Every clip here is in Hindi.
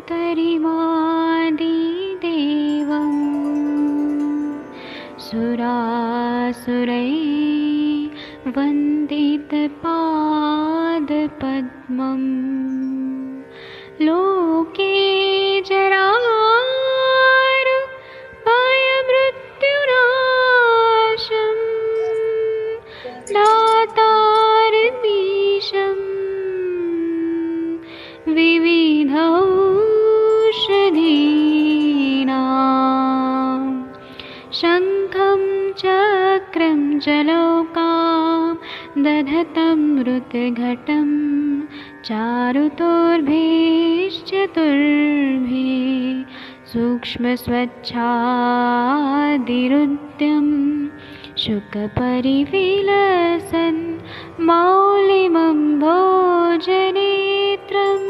तरिमादिदेवं सुरासुरैः वन्दितपादपद्मं लोके जरामृत्युनाशं दातारमीशं विविधौषधीनां शङ्खं चक्रं जलौकां दधतं मृतघटं चारुतोर्भिश्चतुर्भिः सूक्ष्मस्वच्छादिरुद्यं शुकपरिविलसन् मौलिमं भोजनेत्रं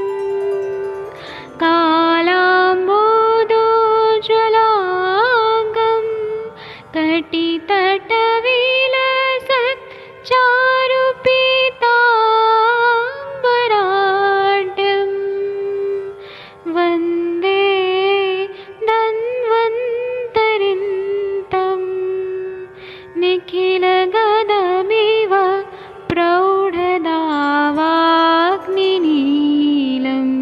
कालाम्बोदोज्ज्वलाङ्गं कटितटविलसत् चारुपीताम्बराढ्यं वन्दे धन्वन्तरिन्तं निखिलगदमिव प्रौढदावाग्निनीलम्।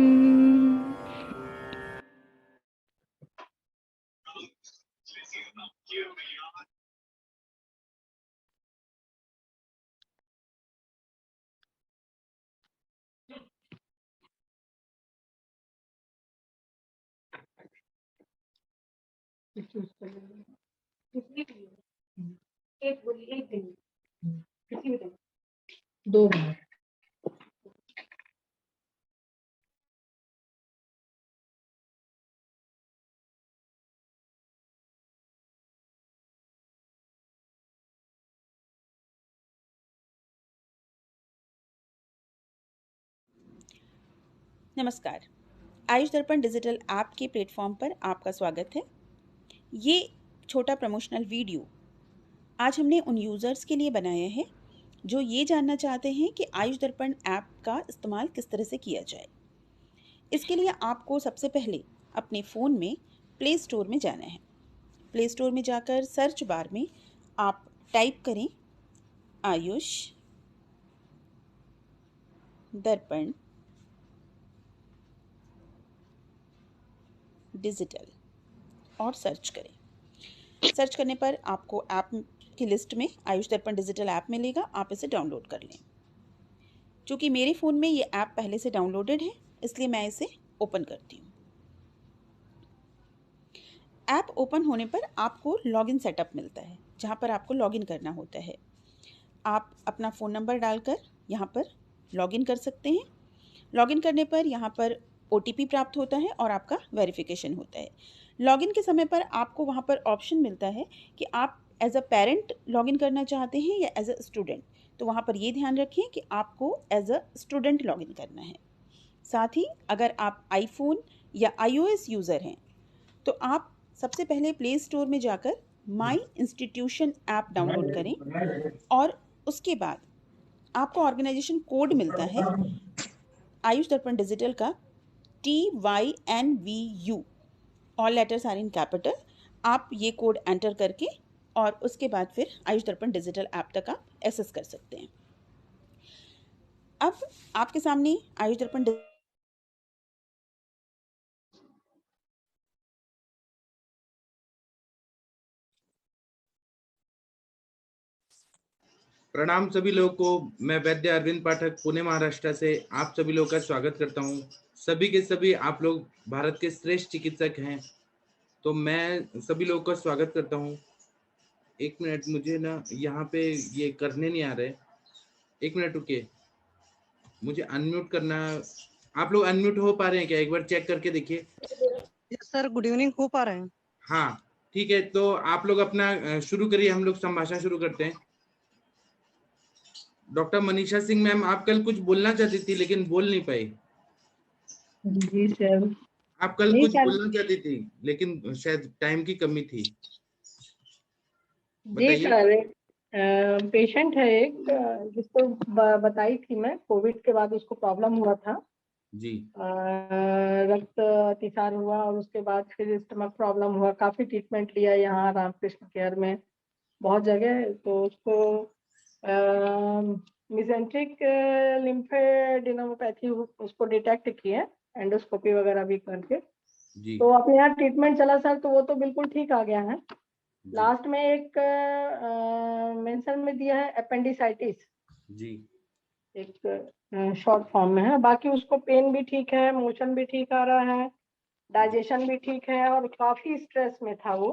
एक बोली एक दिन किसी भी दिन 2 बार। नमस्कार, आयुष दर्पण डिजिटल ऐप के प्लेटफॉर्म पर आपका स्वागत है। ये छोटा प्रमोशनल वीडियो आज हमने उन यूज़र्स के लिए बनाया है जो ये जानना चाहते हैं कि आयुष दर्पण ऐप का इस्तेमाल किस तरह से किया जाए। इसके लिए आपको सबसे पहले अपने फ़ोन में प्ले स्टोर में जाना है। प्ले स्टोर में जाकर सर्च बार में आप टाइप करें आयुष दर्पण डिजिटल और सर्च करें। सर्च करने पर आपको ऐप की लिस्ट में आयुष दर्पण डिजिटल ऐप मिलेगा, आप इसे डाउनलोड कर लें। चूँकि मेरे फ़ोन में ये ऐप पहले से डाउनलोडेड है, इसलिए मैं इसे ओपन करती हूँ। ऐप ओपन होने पर आपको लॉगिन सेटअप मिलता है, जहाँ पर आपको लॉगिन करना होता है। आप अपना फ़ोन नंबर डालकर यहाँ पर लॉगिन कर सकते हैं। लॉगिन करने पर यहाँ पर OTP प्राप्त होता है और आपका वेरिफिकेशन होता है। लॉगिन के समय पर आपको वहाँ पर ऑप्शन मिलता है कि आप एज अ पेरेंट लॉगिन करना चाहते हैं या एज अ स्टूडेंट। तो वहाँ पर ये ध्यान रखें कि आपको एज अ स्टूडेंट लॉगिन करना है। साथ ही अगर आप आईफोन या iOS यूज़र हैं तो आप सबसे पहले प्ले स्टोर में जाकर माई इंस्टीट्यूशन ऐप डाउनलोड करें और उसके बाद आपको ऑर्गेनाइजेशन कोड मिलता है आयुष दर्पण डिजिटल का TYNVU, all letters are in capital. आप ये कोड एंटर करके और उसके बाद फिर आयुष दर्पण डिजिटल ऐप तक आप एक्सेस कर सकते हैं। अब आपके सामने आयुष दर्पण प्रणाम सभी लोगों को। मैं वैद्य अरविंद पाठक पुणे महाराष्ट्र से आप सभी लोगों का स्वागत करता हूं। सभी के सभी आप लोग भारत के श्रेष्ठ चिकित्सक हैं, तो मैं सभी लोगों का स्वागत करता हूं। एक मिनट, मुझे ना यहाँ पे ये करने नहीं आ रहे। एक मिनट रुकिए, मुझे अनम्यूट करना। आप लोग अनम्यूट हो पा रहे हैं क्या? एक बार चेक करके देखिए। सर गुड इवनिंग, हो पा रहे हैं। हाँ ठीक है, तो आप लोग अपना शुरू करिए, हम लोग संभाषण शुरू करते हैं। डॉक्टर मनीषा सिंह मैम, आप कल कुछ बोलना चाहती थी लेकिन बोल नहीं पाई। जी सर। आप कल नहीं कुछ सर। बोलना चाहती थी लेकिन शायद टाइम की कमी थी। जी बताइए। सर, पेशेंट है एक जिसको बताई थी मैं, कोविड के बाद उसको प्रॉब्लम हुआ था जी रक्त अतिसार हुआ और उसके बाद फिर स्टमक प्रॉब्लम हुआ। काफी ट्रीटमेंट लिया यहाँ रामकृष्ण केयर में, बहुत जगह। तो उसको मिजेंट्रिक लिम्फेडेनोपैथी उसको डिटेक्ट किए, एंडोस्कोपी वगैरह भी करके। जी तो अपने यहाँ ट्रीटमेंट चला सर, तो वो तो बिल्कुल ठीक आ गया है। जी लास्ट में एक मेंशन में दिया है अपेंडिसाइटिस, जी एक शॉर्ट फॉर्म में है। बाकी उसको पेन भी ठीक है, मोशन भी ठीक आ रहा है, डाइजेशन भी ठीक है, और काफी स्ट्रेस में था वो।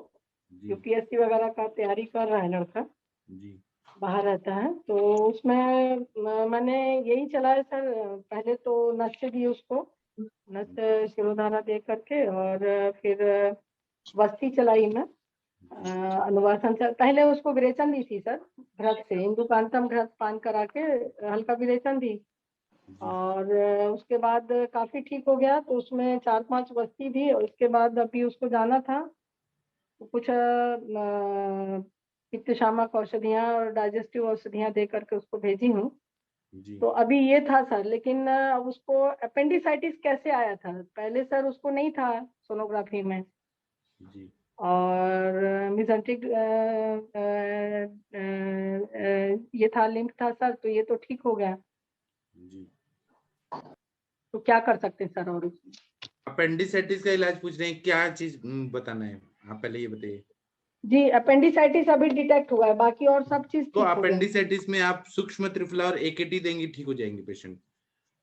जी यूपीएससी वगैरह का तैयारी कर रहा है लड़का, जी बाहर रहता है। तो उसमें मैंने यही चला है सर। पहले तो नस दी उसको, नस शिरोधारा दे करके, और फिर वस्ती चलाई मैं, अनुवासन से। पहले उसको विरेचन दी थी सर, घृत से, इंदुकांतम घृत पान करा के हल्का विरेचन दी। जी और उसके बाद काफी ठीक हो गया, तो उसमें 4-5 वस्ती दी। और उसके बाद अभी उसको जाना था, तो कुछ पित्त शामक औषधियाँ और डाइजेस्टिव औषधियाँ दे करके उसको भेजी हूँ। जी तो अभी ये था सर, लेकिन उसको अपेंडिसाइटिस कैसे आया था? पहले सर उसको नहीं था सोनोग्राफी में, जी और मिजेंट्रिक ये था, लिंक था सर, तो ये तो ठीक हो गया। जी तो क्या कर सकते हैं सर और उसमें? अपेंडिसाइटिस का इलाज पूछ रहे हैं, क्या चीज बताना है? आप पहले ये बताइए। जी, अपेंडिसाइटिस अभी डिटेक्ट हुआ है, बाकी और सब चीज तो ठीक हो गया। अपेंडिसाइटिस में आप सूक्ष्म त्रिफला और एकेटी देंगी, ठीक हो जाएंगे पेशेंट।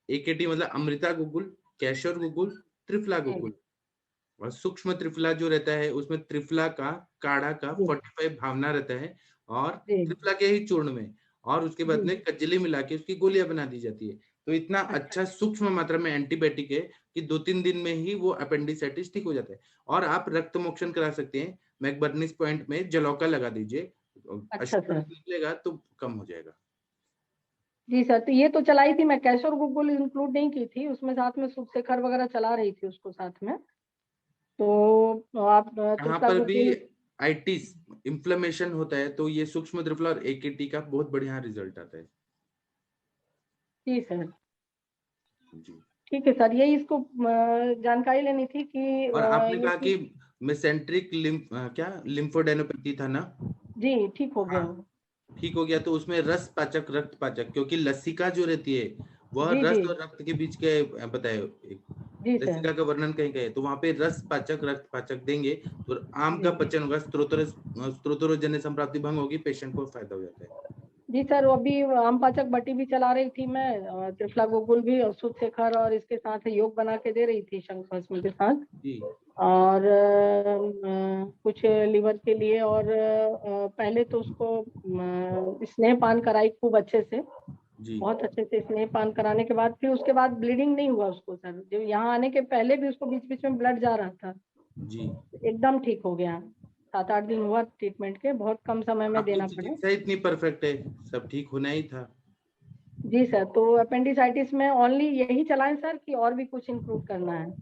एकेटी मतलब अमृता गुगुल, कैशोर गुगुल, त्रिफला जी गुगुल। और सूक्ष्म त्रिफला जो रहता है उसमें त्रिफला का काढ़ा का जी 45 भावना रहता है, और जी त्रिफला के ही चूर्ण में, और उसके बाद जी। में कजली मिला के उसकी गोलियां बना दी जाती है। तो इतना अच्छा अच्छा सूक्ष्म मात्रा में एंटीबायोटिक है कि 2-3 दिन में ही वो अपेंडिसाइटिस ठीक हो जाता है। और आप रक्त मोक्षण करा सकते हैं, मैकबर्निस पॉइंट में जलौका लगा दीजिए, अच्छा अशुद्ध सर। रक्त निकलेगा तो कम हो जाएगा। जी सर, तो ये तो चलाई थी मैं, कैशोर गुगुल इंक्लूड नहीं की थी उसमें, साथ में सुखशेखर वगैरह चला रही थी उसको साथ में। तो आप यहाँ त्रिफला पर भी गुगुल। आइटिस इन्फ्लेमेशन होता है, तो ये सूक्ष्म त्रिफला और एकेटी का बहुत बढ़िया रिजल्ट आता है। जी सर, जी। ठीक है सर, यही इसको जानकारी लेनी थी कि और आपने ये कहा कि चीज। मेसेंट्रिक क्या लिम्फोडेनोपैथी था ना? जी ठीक हो गया हाँ, वो। ठीक हो गया। तो उसमें रस पाचक रक्त पाचक, क्योंकि लसिका जो रहती है वह जी रस जी और रक्त के बीच के बताए, जी सर। लसिका का वर्णन कहीं का है, तो वहां पे रस पाचक रक्त पाचक देंगे तो आम का जी पचन होगा, स्त्रोतोरजन्य संप्राप्ति भंग होगी, पेशेंट को फायदा हो जाता है। जी सर, वो अभी आम पाचक बटी भी चला रही थी मैं, और त्रिफला गुगुल भी, और सुखशेखर, और इसके साथ योग बना के दे रही थी शंख भस्म के साथ। जी और कुछ लिवर के लिए, और पहले तो उसको स्नेह पान कराई खूब अच्छे से, जी बहुत अच्छे से स्नेह पान कराने के बाद फिर उसके बाद ब्लीडिंग नहीं हुआ उसको सर। जो यहाँ आने के पहले भी उसको बीच बीच में ब्लड जा रहा था, जी। एकदम ठीक हो गया। 7-8 दिन हुआ ट्रीटमेंट के, बहुत कम समय में आपकी देना पड़ा। चिकित्सा इतनी परफेक्ट है, सब ठीक होना ही था। जी सर, तो अपेंडिसाइटिस में ओनली यही चलाएं सर, कि और भी कुछ इंक्लूड करना है?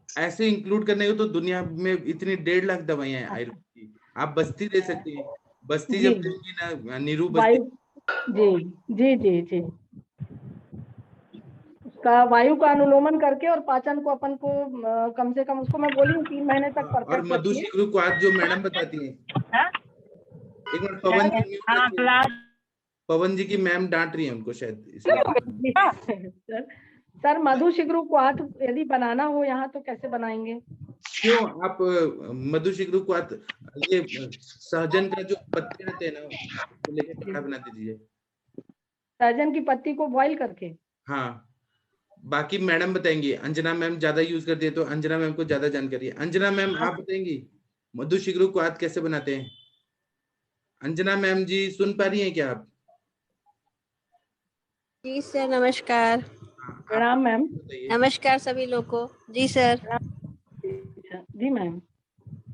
ऐसे इंक्लूड करने को तो दुनिया में इतनी 1.5 लाख दवाइयां हैं आयुर्वेद की, आप बस्ती दे सकते हैं। बस्ती जी, जब देंगी ना, नीरू बस्ती। वायु। जी जी जी जी। उसका वायु का अनुलोमन करके, और पाचन को अपन को कम से कम, उसको मैं बोली हूँ 3 महीने तक और परफेक्ट मधु रखिए। शिगरू को आज जो मैडम बताती हैं, एक मिनट, पवन जी म्यूट हाँ रखिए। क्लास। पवन जी की मैम डांट रही है उनको शायद, इसलिए। सर, सर मधु शिगरू को हाथ यदि बनाना हो यहाँ, तो कैसे बनाएंगे? क्यों आप मधु शिगरू को ये सहजन का जो पत्ते रहते हैं ना, उसको लेके काढ़ा बना दीजिए। सहजन की पत्ती को बॉईल करके? हाँ, बाकी मैडम बताएंगी, अंजना मैम ज्यादा यूज करती है तो अंजना मैम को ज्यादा जानकारी है। अंजना मैम हाँ आप बताएंगी मधु शिगरू को हाथ कैसे बनाते हैं? अंजना मैम जी सुन पा रही हैं क्या आप? जी सर, नमस्कार। हाँ, आप प्रणाम मैम। बताइए। नमस्कार सभी लोग को। जी सर। जी मैम।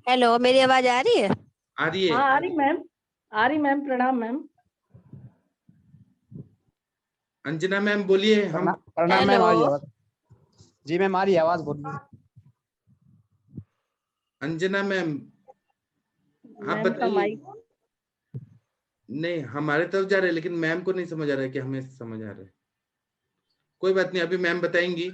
हेलो, मेरी आवाज आ रही है? आ रही है, हाँ आ आ रही रही है। मैम, आ रही मैम, प्रणाम मैम। अंजना मैम बोलिए। हम प्रणाम मैम, हेलो। आ रही है आवाज। जी मैम, आ रही है आवाज, बोलिए। अंजना मैम आप मैम का बताइए। माइक। नहीं, हमारे तरफ जा रहे हैं, लेकिन मैम को नहीं समझ आ रहा है कि हमें समझ आ रहा है। कोई बात नहीं, अभी मैम बताएंगी।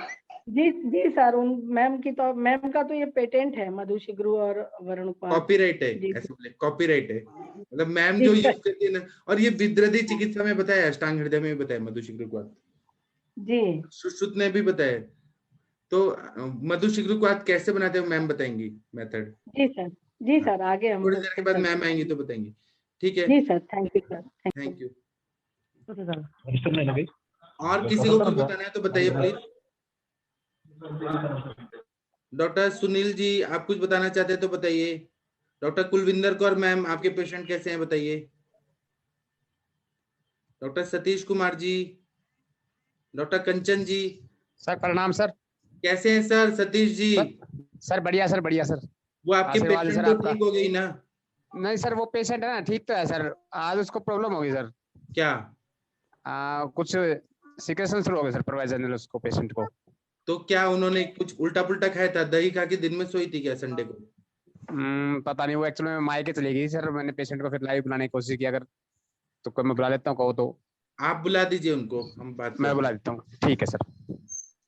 जी जी सर, उन मैम की तो, मैम का तो ये पेटेंट है, मधु शिग्रू और वरुण उपाध्याय। कॉपीराइट है, जी ऐसे बोले कॉपीराइट है, मतलब मैम जी जो सर। यूज करती है ना। और ये विद्रदी चिकित्सा में बताया, अष्टांग हृदय में भी बताया मधु शिग्रुक्वात, जी सुश्रुत ने भी बताया। तो मधु शिग्रुक्वात कैसे बनाते हैं मैम बताएंगी मेथड। जी सर। जी हाँ, सर, आगे हम थोड़ी देर के बाद डिस्कस मैम आएंगी करेंगे। तो बताएंगी। ठीक है, जी sir, thank you sir, thank thank you. You. और किसी को कुछ बताना है तो बताइए प्लीज। डॉक्टर सुनील जी, आप कुछ बताना चाहते हैं तो बताइए। डॉक्टर कुलविंदर कौर मैम, आपके पेशेंट कैसे हैं बताइए। डॉक्टर सतीश कुमार जी, डॉक्टर कंचन जी, सर प्रणाम सर। कैसे हैं sir Satish ji. Sir sir बढ़िया सर, बढ़िया सर। वो आपके आशीर्वाद है पेशेंट सर तो आपका। ठीक हो गई ना। नहीं सर, वो पेशेंट है ना, ठीक तो है सर। आज उसको प्रॉब्लम हो गई सर। क्या। कुछ सिक्रेशन शुरू हो गया सर, प्रोवाइजनल उसको, पेशेंट को। तो क्या उन्होंने कुछ उल्टा पुल्टा खाया था, दही खा के दिन में सोई थी क्या संडे को। पता नहीं, वो एक्चुअली में मायके चली गई सर। मैंने पेशेंट को फिर लाइव बुलाने की कोशिश की, अगर तो कोई मैं बुला लेता हूँ, कहो तो। आप बुला दीजिए उनको, हम बात मैं करते बुला हैं। देता हूँ, ठीक है सर।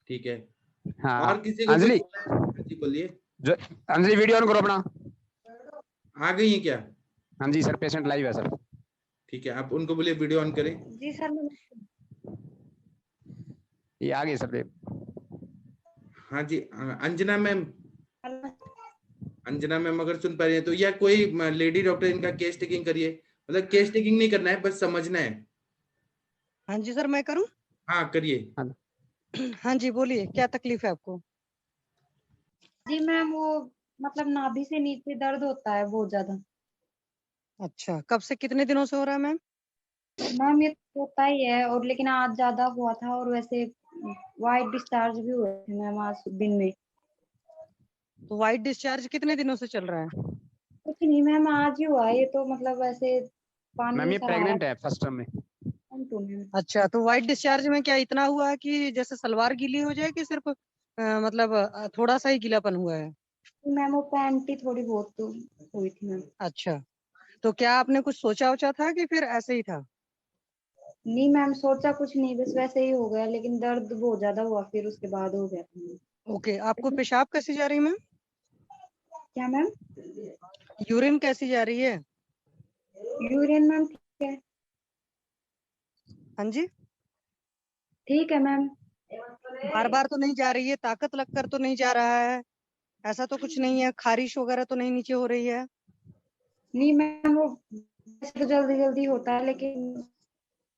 ठीक है। हाँ और किसी को कुछ अंजलि, बोलना है? हाँ जी बोलिए। जो अंजलि वीडियो ऑन करो अपना। आ गई है क्या। हाँ जी सर, पेशेंट लाइव है सर। ठीक है, आप उनको बोलिए वीडियो ऑन करें। जी सर। ये आ गई सर देव। हाँ जी, अंजना मैम, अंजना मैम अगर सुन पा रही है तो, या कोई लेडी डॉक्टर इनका केस टेकिंग करिए। मतलब केस टेकिंग नहीं करना है, बस समझना है। हाँ जी सर, मैं करूं? हाँ करिए। हाँ जी बोलिए, क्या तकलीफ है आपको? जी मैम, वो मतलब नाभि से नीचे दर्द होता है बहुत ज्यादा। अच्छा, कब से, कितने दिनों से हो रहा है मैम? मैम ये तो होता ही है, और लेकिन आज ज्यादा हुआ था, और वैसे वाइट डिस्चार्ज भी हुए थे मैम आज दिन में। तो वाइट डिस्चार्ज कितने दिनों से चल रहा है? कुछ नहीं मैम, आज ही हुआ है ये तो, मतलब वैसे पानी मैम ये जैसा आ प्रेग्नेंट रहा है फर्स्ट टर्म में। तो मैम। अच्छा, तो वाइट डिस्चार्ज में क्या इतना हुआ है कि जैसे सलवार गीली हो जाए, कि सिर्फ मतलब थोड़ा सा ही गीलापन हुआ है? मैम वो पैंटी थोड़ी बहुत तो हुई थी मैम। अच्छा, तो क्या आपने कुछ सोचा वोचा था कि फिर ऐसे ही था? नहीं मैम, सोचा कुछ नहीं, बस वैसे ही हो गया, लेकिन दर्द बहुत ज्यादा हुआ, फिर उसके बाद हो गया था मैम। ओके, आपको पेशाब कैसी जा रही है मैम? क्या मैम। यूरिन कैसी जा रही है? यूरिन मैम ठीक है। हाँ जी, ठीक है मैम। बार बार तो नहीं जा रही है, ताकत लगकर तो नहीं जा रहा है, ऐसा तो कुछ नहीं है, खारिश वगैरह तो नहीं नीचे हो रही है? नहीं मैम, वो वैसे तो जल्दी जल्दी होता है, लेकिन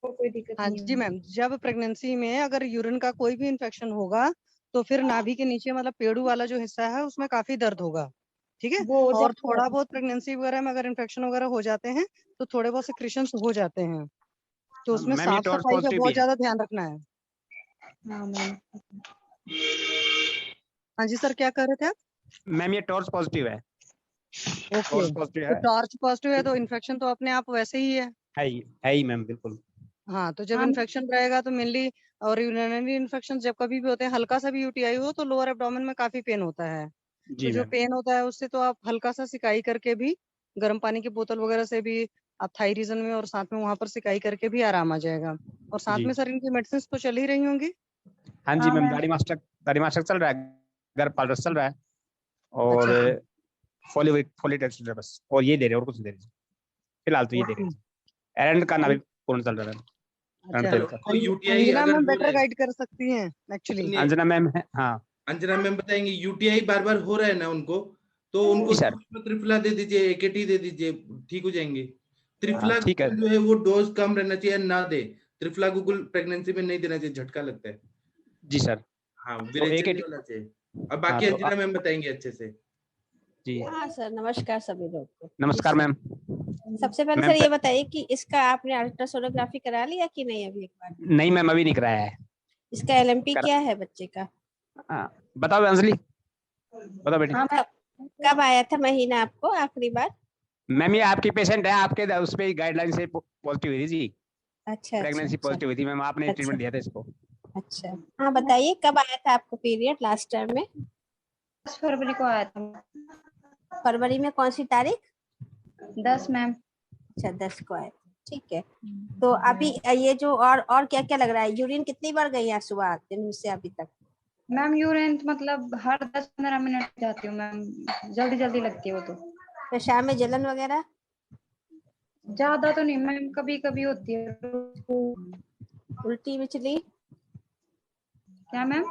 और कोई दिक्कत हाँ नहीं जी है। मैम, जब प्रेगनेंसी में अगर यूरिन का कोई भी इन्फेक्शन होगा तो फिर नाभि के नीचे, मतलब पेड़ू वाला जो हिस्सा है, उसमें काफी दर्द होगा। ठीक है। वो और ज्यादा थोड़ा बहुत प्रेगनेंसी वगैरह में अगर इन्फेक्शन वगैरह हो जाते हैं तो थोड़े बहुत सिक्रेशंस हो जाते हैं, तो उसमें मैम ये साफ टॉर्च सफाई का पॉजिटिव भी बहुत है। ज्यादा ध्यान रखना है। हाँ मैम। हाँ जी सर, क्या कह रहे थे आप? मैम ये टॉर्च पॉजिटिव है। ओके, टॉर्च पॉजिटिव तो है। टॉर्च पॉजिटिव है तो इन्फेक्शन तो अपने आप वैसे ही है। है ही मैम, बिल्कुल। हाँ, तो जब हाँ इन्फेक्शन रहेगा तो मेनली, और यूरिनरी इन्फेक्शन जब कभी भी होते हैं, हल्का सा भी यूटीआई हो तो लोअर एब्डोमेन में काफी पेन होता है। तो जी जो मैम। पेन होता है उससे तो आप हल्का सा सिकाई करके भी, गर्म पानी की बोतल वगैरह से भी आप थाई रीजन में और साथ में वहां पर सिकाई करके भी आराम आ जाएगा। और साथ जी में सर इनकी मेडिसिन तो चल ही रही होंगी? हाँ जी हाँ मैम, मैम। दाढ़ी मास्टर चल रहा है, घर पाल्डस चल रहा है, और अच्छा अच्छा। फोलिक एसिड है बस, और ये दे रहे हैं, और कुछ दे रहे हैं फिलहाल, तो ये दे रहे ओके। हैं। एरंड का नाभिक पूर्ण चल रहा है। अच्छा, तेल अगर का। उनको यूटीआई अंजना अगर मैम हो बेटर रहा है, गाइड कर सकती हैं एक्चुअली। सुनिए, अंजना मैम है, हाँ। अंजना मैम बताएंगे, यूटीआई बार बार हो रहा है ना उनको, तो उनको जी सर। त्रिफला दे दीजिए, एकेटी दे दीजिए, ठीक हो जाएंगे। हाँ त्रिफला ठीक है। जो है वो डोज कम रहना चाहिए, ना दे। त्रिफला गुगुल प्रेगनेंसी में नहीं देना चाहिए, झटका लगता है। जी सर। हाँ, तो एक विरेचन नहीं होना चाहिए। अब हाँ बाकी तो अंजना मैम बताएंगे अच्छे से। जी हाँ सर, नमस्कार सभी लोग को। जी नमस्कार सर। मैम। सबसे पहले मैम सर ये बताइए कि इसका आपने अल्ट्रासोनोग्राफी करा लिया कि नहीं अभी एक बार? नहीं मैम, अभी नहीं कराया है। इसका एलएमपी कर, क्या है बच्चे का? हाँ बताओ अंजलि, बताओ बेटी। हाँ मैम, कब आया था महीना आपको आखिरी बार? मैम ये आपकी पेशेंट है, आपके उस पे गाइडलाइन से पॉजिटिव हुई थी जी। अच्छा अच्छा प्रेगनेंसी अच्छा पॉजिटिव हुई थी मैम, आपने अच्छा ट्रीटमेंट दिया था इसको। अच्छा। हाँ बताइए, कब आया था आपको पीरियड लास्ट टाइम में? 10 फरवरी को आया था। फरवरी में कौन सी तारीख? 10 मैम। अच्छा 10 को आया था, ठीक है। तो अभी ये जो और क्या क्या लग रहा है, यूरिन कितनी बार गई है सुबह दिन से अभी तक? मैम यूरिन मतलब हर 10-15 मिनट जाती हूँ मैम, जल्दी जल्दी लगती है वो तो। पेशाब में जलन वगैरह? ज्यादा तो नहीं मैम, कभी कभी होती है। उल्टी मिचली? क्या मैम?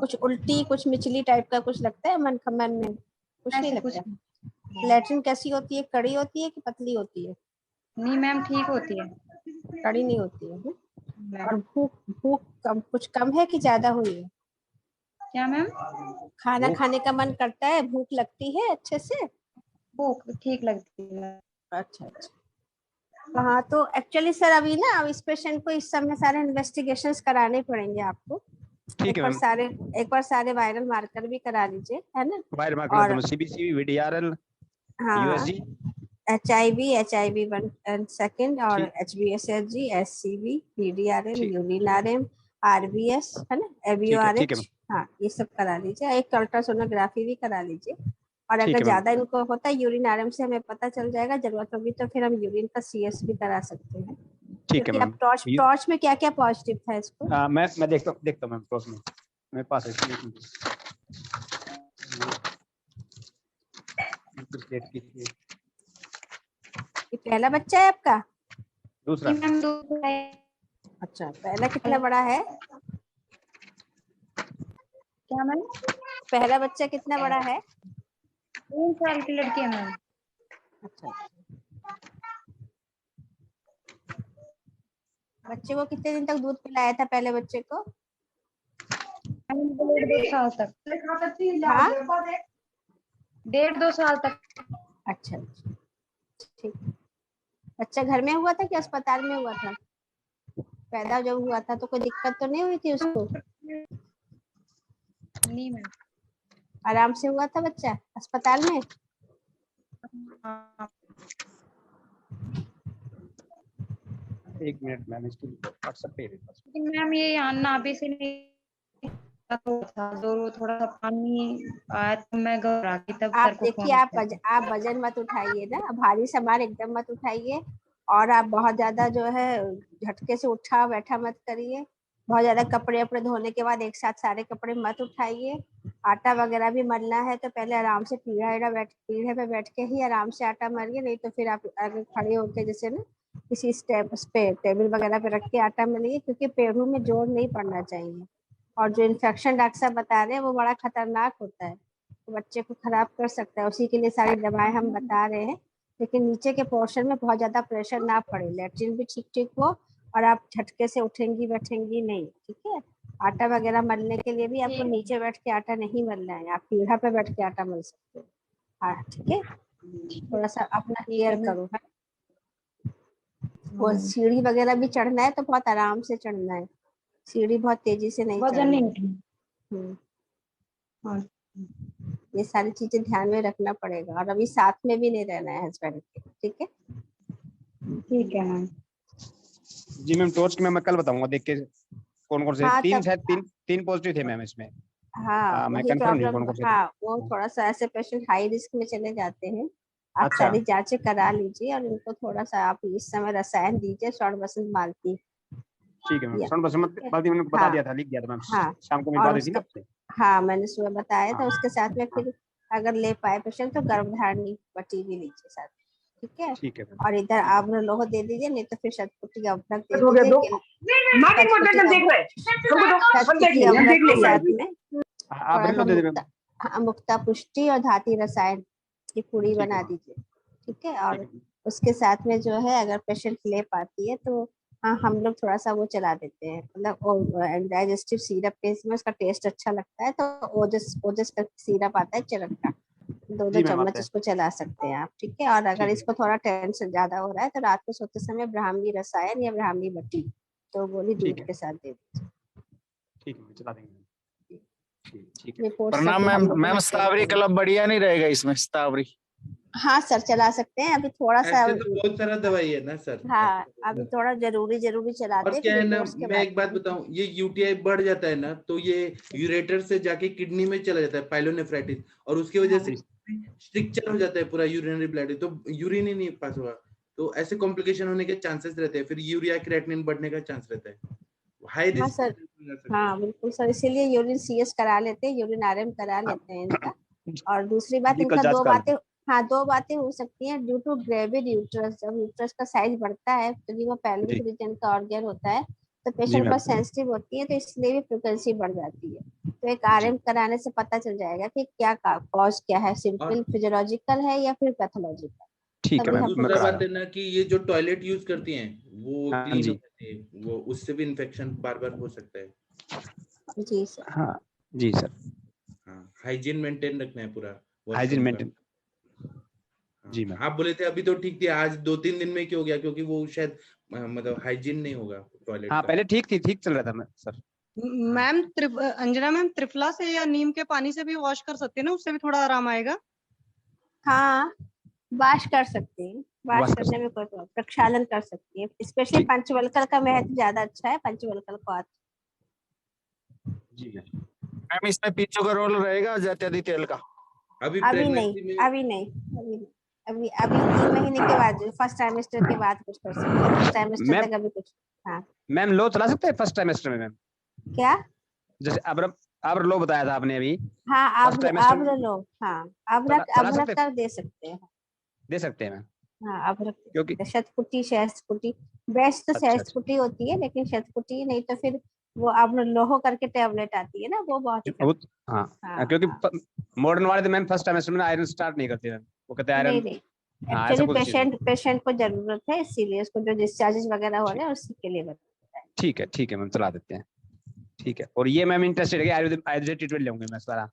कुछ उल्टी कुछ मिचली टाइप का कुछ लगता है मन खमन में? कुछ नहीं ऐसे कुछ लगता? लेटरिन कैसी होती है, कड़ी होती है कि पतली होती है? नहीं मैम, ठीक होती है कड़ी नहीं होती है। मैम। और भूख भूख कम कुछ कम है कि ज्यादा हुई है? क्या मैम? खाना भूख खाने का मन करता है, भूख लगती है अच्छे से? भूख ठीक लगती है मैम। अच्छा अच्छा। हाँ तो एक्चुअली सर अभी ना अब इस पेशेंट को इस समय सारे इन्वेस्टिगेशंस कराने पड़ेंगे आपको। ठीक है मैम। एक बार सारे वायरल मार्कर भी करा लीजिए, है ना? वायर मार्कर और दोनों CBC VDRL हाँ USG HIV 1 सेकेंड और ठीक HbSSG SCV PDRL ठीक यूरिनारिम RBS है ना ठीक है ABORH। मैम। हाँ ये सब करा लीजिए, एक अल्ट्रासोनोग्राफी भी करा लीजिए। और ठीक अगर है मैम। ज्यादा इनको होता है यूरिनारिम से हमें पता चल जाएगा, जरूरत होगी तो फिर हम यूरिन का CS भी करा सकते हैं। ठीक है क्योंकि मैम। अब टॉर्च में क्या क्या पॉजिटिव था इसको? हाँ मैं देखता हूँ मैम टॉर्च में, मेरे पास है। ये पहला बच्चा है आपका? दूसरा नहीं मैम, दूसरा है। अच्छा, पहला कितना बड़ा है? क्या मैम? पहला बच्चा कितना बड़ा है? 3 साल की लड़की है मैम। अच्छा, बच्चे को कितने दिन तक दूध पिलाया था पहले बच्चे को? 1.5-2 साल तक। हाँ 1.5-2 साल तक। अच्छा अच्छा ठीक। बच्चा घर में हुआ था कि अस्पताल में हुआ था? पैदा जब हुआ था तो कोई दिक्कत तो नहीं हुई थी उसको? नहीं मैम। आराम से हुआ था बच्चा अस्पताल में? हाँ। 1 मिनट मैम, इसकी WhatsApp पे है मेरे पास। लेकिन मैम ये यहाँ नाभि से नहीं था, जो थोड़ा सा पानी आया तो मैं घबरा गई, तब आप सर को देखिए, फोन किया। आप वजन मत उठाइए ना, भारी सामान एकदम मत उठाइए। और आप बहुत ज्यादा जो है झटके से उठा बैठा मत करिए। बहुत ज्यादा कपड़े अपने धोने के बाद एक साथ सारे कपड़े मत उठाइए। आटा वगैरह भी मलना है तो पहले आराम से पीढ़े पे बैठ के ही आराम से आटा मलिए, नहीं तो फिर आप अगर खड़े होके जैसे ना किसी स्टेप पे टेबल वगैरह पे रख के आटा मलिए, क्योंकि पेड़ों में जोर नहीं पड़ना चाहिए। और जो इन्फेक्शन डॉक्टर साहब बता रहे हैं वो बड़ा खतरनाक होता है, तो बच्चे को खराब कर सकता है। उसी के लिए सारी दवाएं हम बता रहे हैं, लेकिन नीचे के पोर्शन में बहुत ज्यादा प्रेशर ना पड़े, लेटरिन भी ठीक ठीक हो और आप झटके से उठेंगी बैठेंगी नहीं, ठीक है? आटा वगैरह मलने के लिए भी आपको नीचे बैठ के आटा नहीं मलना है, आप पीढ़ा पे बैठ के आटा मल सकते हो। हाँ ठीक है, थोड़ा सा अपना ठीक केयर है करो। है वो सीढ़ी वगैरह भी चढ़ना है तो बहुत आराम से चढ़ना है, सीढ़ी बहुत तेजी से नहीं वजन चढ़ना नहीं है। उठी। हाँ। ये सारी चीजें ध्यान में रखना पड़ेगा, और अभी साथ में भी नहीं रहना है हस्बैंड के, ठीक है? ठीक है मैम। जी मैम, टॉर्च की मैं कल बताऊंगा देख के कौन कौन से हाँ तीन, तब शायद तीन पॉजिटिव थे मैम इसमें। हाँ मैं वही कंफर्म नहीं प्रॉब्लम। कौन कौन से थे। हाँ वो थोड़ा सा ऐसे पेशेंट हाई रिस्क में चले जाते हैं। आप अच्छा सारी जांचें करा लीजिए और इनको थोड़ा सा आप इस समय रसायन दीजिए, शॉर्ट बसंत मालती ठीक है मैम। या स्वर्ण बसंत बाल्टी मैंने बता हाँ दिया था, लिख दिया था मैम, हाँ। शाम को मेरी और बात हुई थी ना उसके आपसे। हाँ मैंने सुबह बताया था, हाँ उसके साथ में हाँ फिर अगर ले पाए पेशेंट तो गर्भधारणी पट्टी भी लीजिए साथ, ठीक है? ठीक है मैम। और इधर आव्रण लोह दे दीजिए, नहीं तो फिर शतपुष्टि अवरक दे हो गया दीजिए। दो। शतपुष्टि अवरक के साथ में आप थोड़ा बन लो सा दे दे मैम। मुक्ता पुष्टि और धाती रसायन की पूरी ठीक है बना मैम। दीजिए, ठीक है? ठीक और है उसके साथ में जो है अगर पेशेंट ले पाती है तो हाँ हम लोग थोड़ा सा वो चला देते हैं, मतलब डाइजेस्टिव सिरप के इसमें उसका टेस्ट अच्छा लगता है, तो ओजस का सिरप आता है चरक का, 2 जी मैम, चम्मच आता है। उसको चला सकते हैं आप, ठीक है? और अगर ठीक है इसको थोड़ा टेंशन ज्यादा हो रहा है तो रात को सोते समय ब्राह्मी रसायन या ब्राह्मी बटी तो गोली ठीक दूध है के साथ दे दीजिए। ठीक है, चला देंगे मैम। ठीक है। रिपोर्ट प्रणाम सब मैम। हम लोग मैम रखते स्ट्रॉबेरी हैं। क्लब बढ़िया नहीं रहेगा इसमें? स्ट्रॉबेरी हाँ सर चला सकते हैं, अभी थोड़ा सा ऐसे तो बहुत सारा दवाई है ना सर। हाँ अभी थोड़ा जरूरी चलाते और हैं, क्या फिर है ना, रिपोर्ट्स के मैं बाद। एक बात बताऊं, ये यूटीआई बढ़ जाता है ना तो ये यूरेटर से जाके किडनी में चला जाता है, पाइलोनेफ्राइटिस, और उसकी वजह से स्ट्रक्चर हो जाता है पूरा यूरिनरी ब्लैडर, तो यूरिन ही नहीं पास होगा, तो ऐसे कॉम्प्लिकेशन होने के चांसेस रहते हैं, फिर यूरिया क्रिएटिनिन बढ़ने का चांस रहता है, हाई हाँ रिस्क सर हाँ बिल्कुल सर, इसीलिए यूरिन सीएस करा लेते हैं, यूरिन आरएम करा लेते हैं इनका। और दूसरी बात, मेडिकल इनका जांच दो करा बातें, हाँ दो बातें हो सकती हैं ड्यू टू ग्रेविड यूट्रस। जब यूट्रस का साइज बढ़ता है, क्योंकि वो ली। पेल्विक जी रीजन का ऑर्गन होता है, तो जी पेशेंट मैम। बहुत सेंसिटिव होती है, तो इसलिए भी फ्रिक्वेंसी बढ़ जाती है। तो एक जी आरएम कराने से पता चल जाएगा कि क्या कॉज क्या है, और सिंपल फिजियोलॉजिकल है या फिर पैथोलॉजिकल। ठीक है तभी मैम, हम मैं दूसरा करा प्रोसेस। रहा बात है हूँ। ना कि ये जो टॉयलेट यूज करती हैं वो हाँ क्लीन जी। होना चाहिए, वो उससे भी इन्फेक्शन बार बार हो सकता है। जी सर। हाँ जी सर। हाँ, हाइजीन मेंटेन रखना है पूरा हाइजीन वॉशरूम का। मेंटेन। जी हाँ, मैम। आप बोले थे अभी तो ठीक थी, आज 2-3 दिन में क्यों हो गया? क्योंकि वो शायद मतलब हाइजीन नहीं होगा टॉयलेट हाँ का। पहले ठीक थी, ठीक चल रहा था मैं सर। हाँ, मैम अंजना मैम, त्रिफला से या नीम के पानी से भी वॉश कर सकते हैं ना, उससे भी थोड़ा आराम आएगा। हाँ वाश कर सकते हैं, वाश वाश कर करने सकते। में कोई प्रॉब्लम, प्रक्षालन कर सकती है। स्पेशली ठीक। पंचवल्कल का महत्व ज्यादा अच्छा है, पंचवल्कल को जी मैम। मैम इसमें पीछे का रोल रहेगा जैत्यादि तेल का? अभी अभी नहीं, प्रेगनेंसी में अभी नहीं, अभी नहीं, अभी अभी 3 महीने के बाद, फर्स्ट टाइमेस्टर के बाद कुछ कर सकते हैं, फर्स्ट टाइमेस्टर मैम, तक अभी कुछ। हाँ मैम लो चला सकते हैं फर्स्ट टाइमेस्टर में मैम? क्या? जैसे अब लो बताया था आपने अभी, हाँ फर्स्ट टाइमेस्टर अब लो, हाँ चला चला अब रख सकते हैं, कर दे सकते हैं। दे सकते हैं मैम? हाँ अब रख क्योंकि सकते हैं, शतपुटी सहस्त्रपुटी। बेस्ट तो अच्छा अच्छा। सहस्त्रपुटी होती है, लेकिन शतपुटी नहीं तो फिर वो अब लोहो करके टेबलेट आती है ना, वो बहुत वो इफेक्टिव। हाँ, हाँ हाँ। क्योंकि मॉडर्न वाले तो मैम फर्स्ट टाइमेस्टर में आयरन स्टार्ट नहीं करते मैम, वो कहते हैं नहीं आयरन। नहीं, हाँ ऐसा एक्चुअली कुछ चीज है। पेशेंट को जरूरत है, इसीलिए उसको जो डिस्चार्जेस वगैरह हो रहे ठीक, हैं उसी के लिए बताया है। ठीक है मैम, चला देते हैं। ठीक है, और ये मैम इंटरेस्टेड है आयुर्वेदिक आयुर्वेदिक ट्रीटमेंट लूंगी मैं सारा।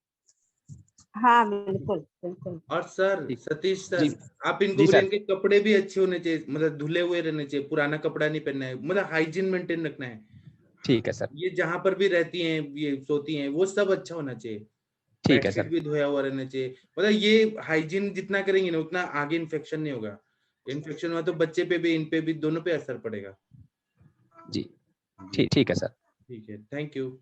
हाँ बिल्कुल बिल्कुल। और सर ठीक। सतीश जी सर, आप इनको जी बोले सर। इनके कपड़े भी अच्छे होने चाहिए, मतलब धुले हुए रहने चाहिए, पुराना कपड़ा नहीं पहनना है, मतलब हाइजीन मेंटेन रखना है। ठीक है सर। ये जहां पर भी रहती हैं, ये सोती हैं, वो सब अच्छा होना चाहिए। ठीक है बेडशीट सर। भी धोया हुआ रहना चाहिए। मतलब ये हाइजीन जितना करेंगे ना उतना आगे इन्फेक्शन नहीं होगा। इन्फेक्शन हुआ तो बच्चे पे भी, इन पे भी, दोनों पे असर पड़ेगा। जी जी ठीक है सर। ठीक है, थैंक यू।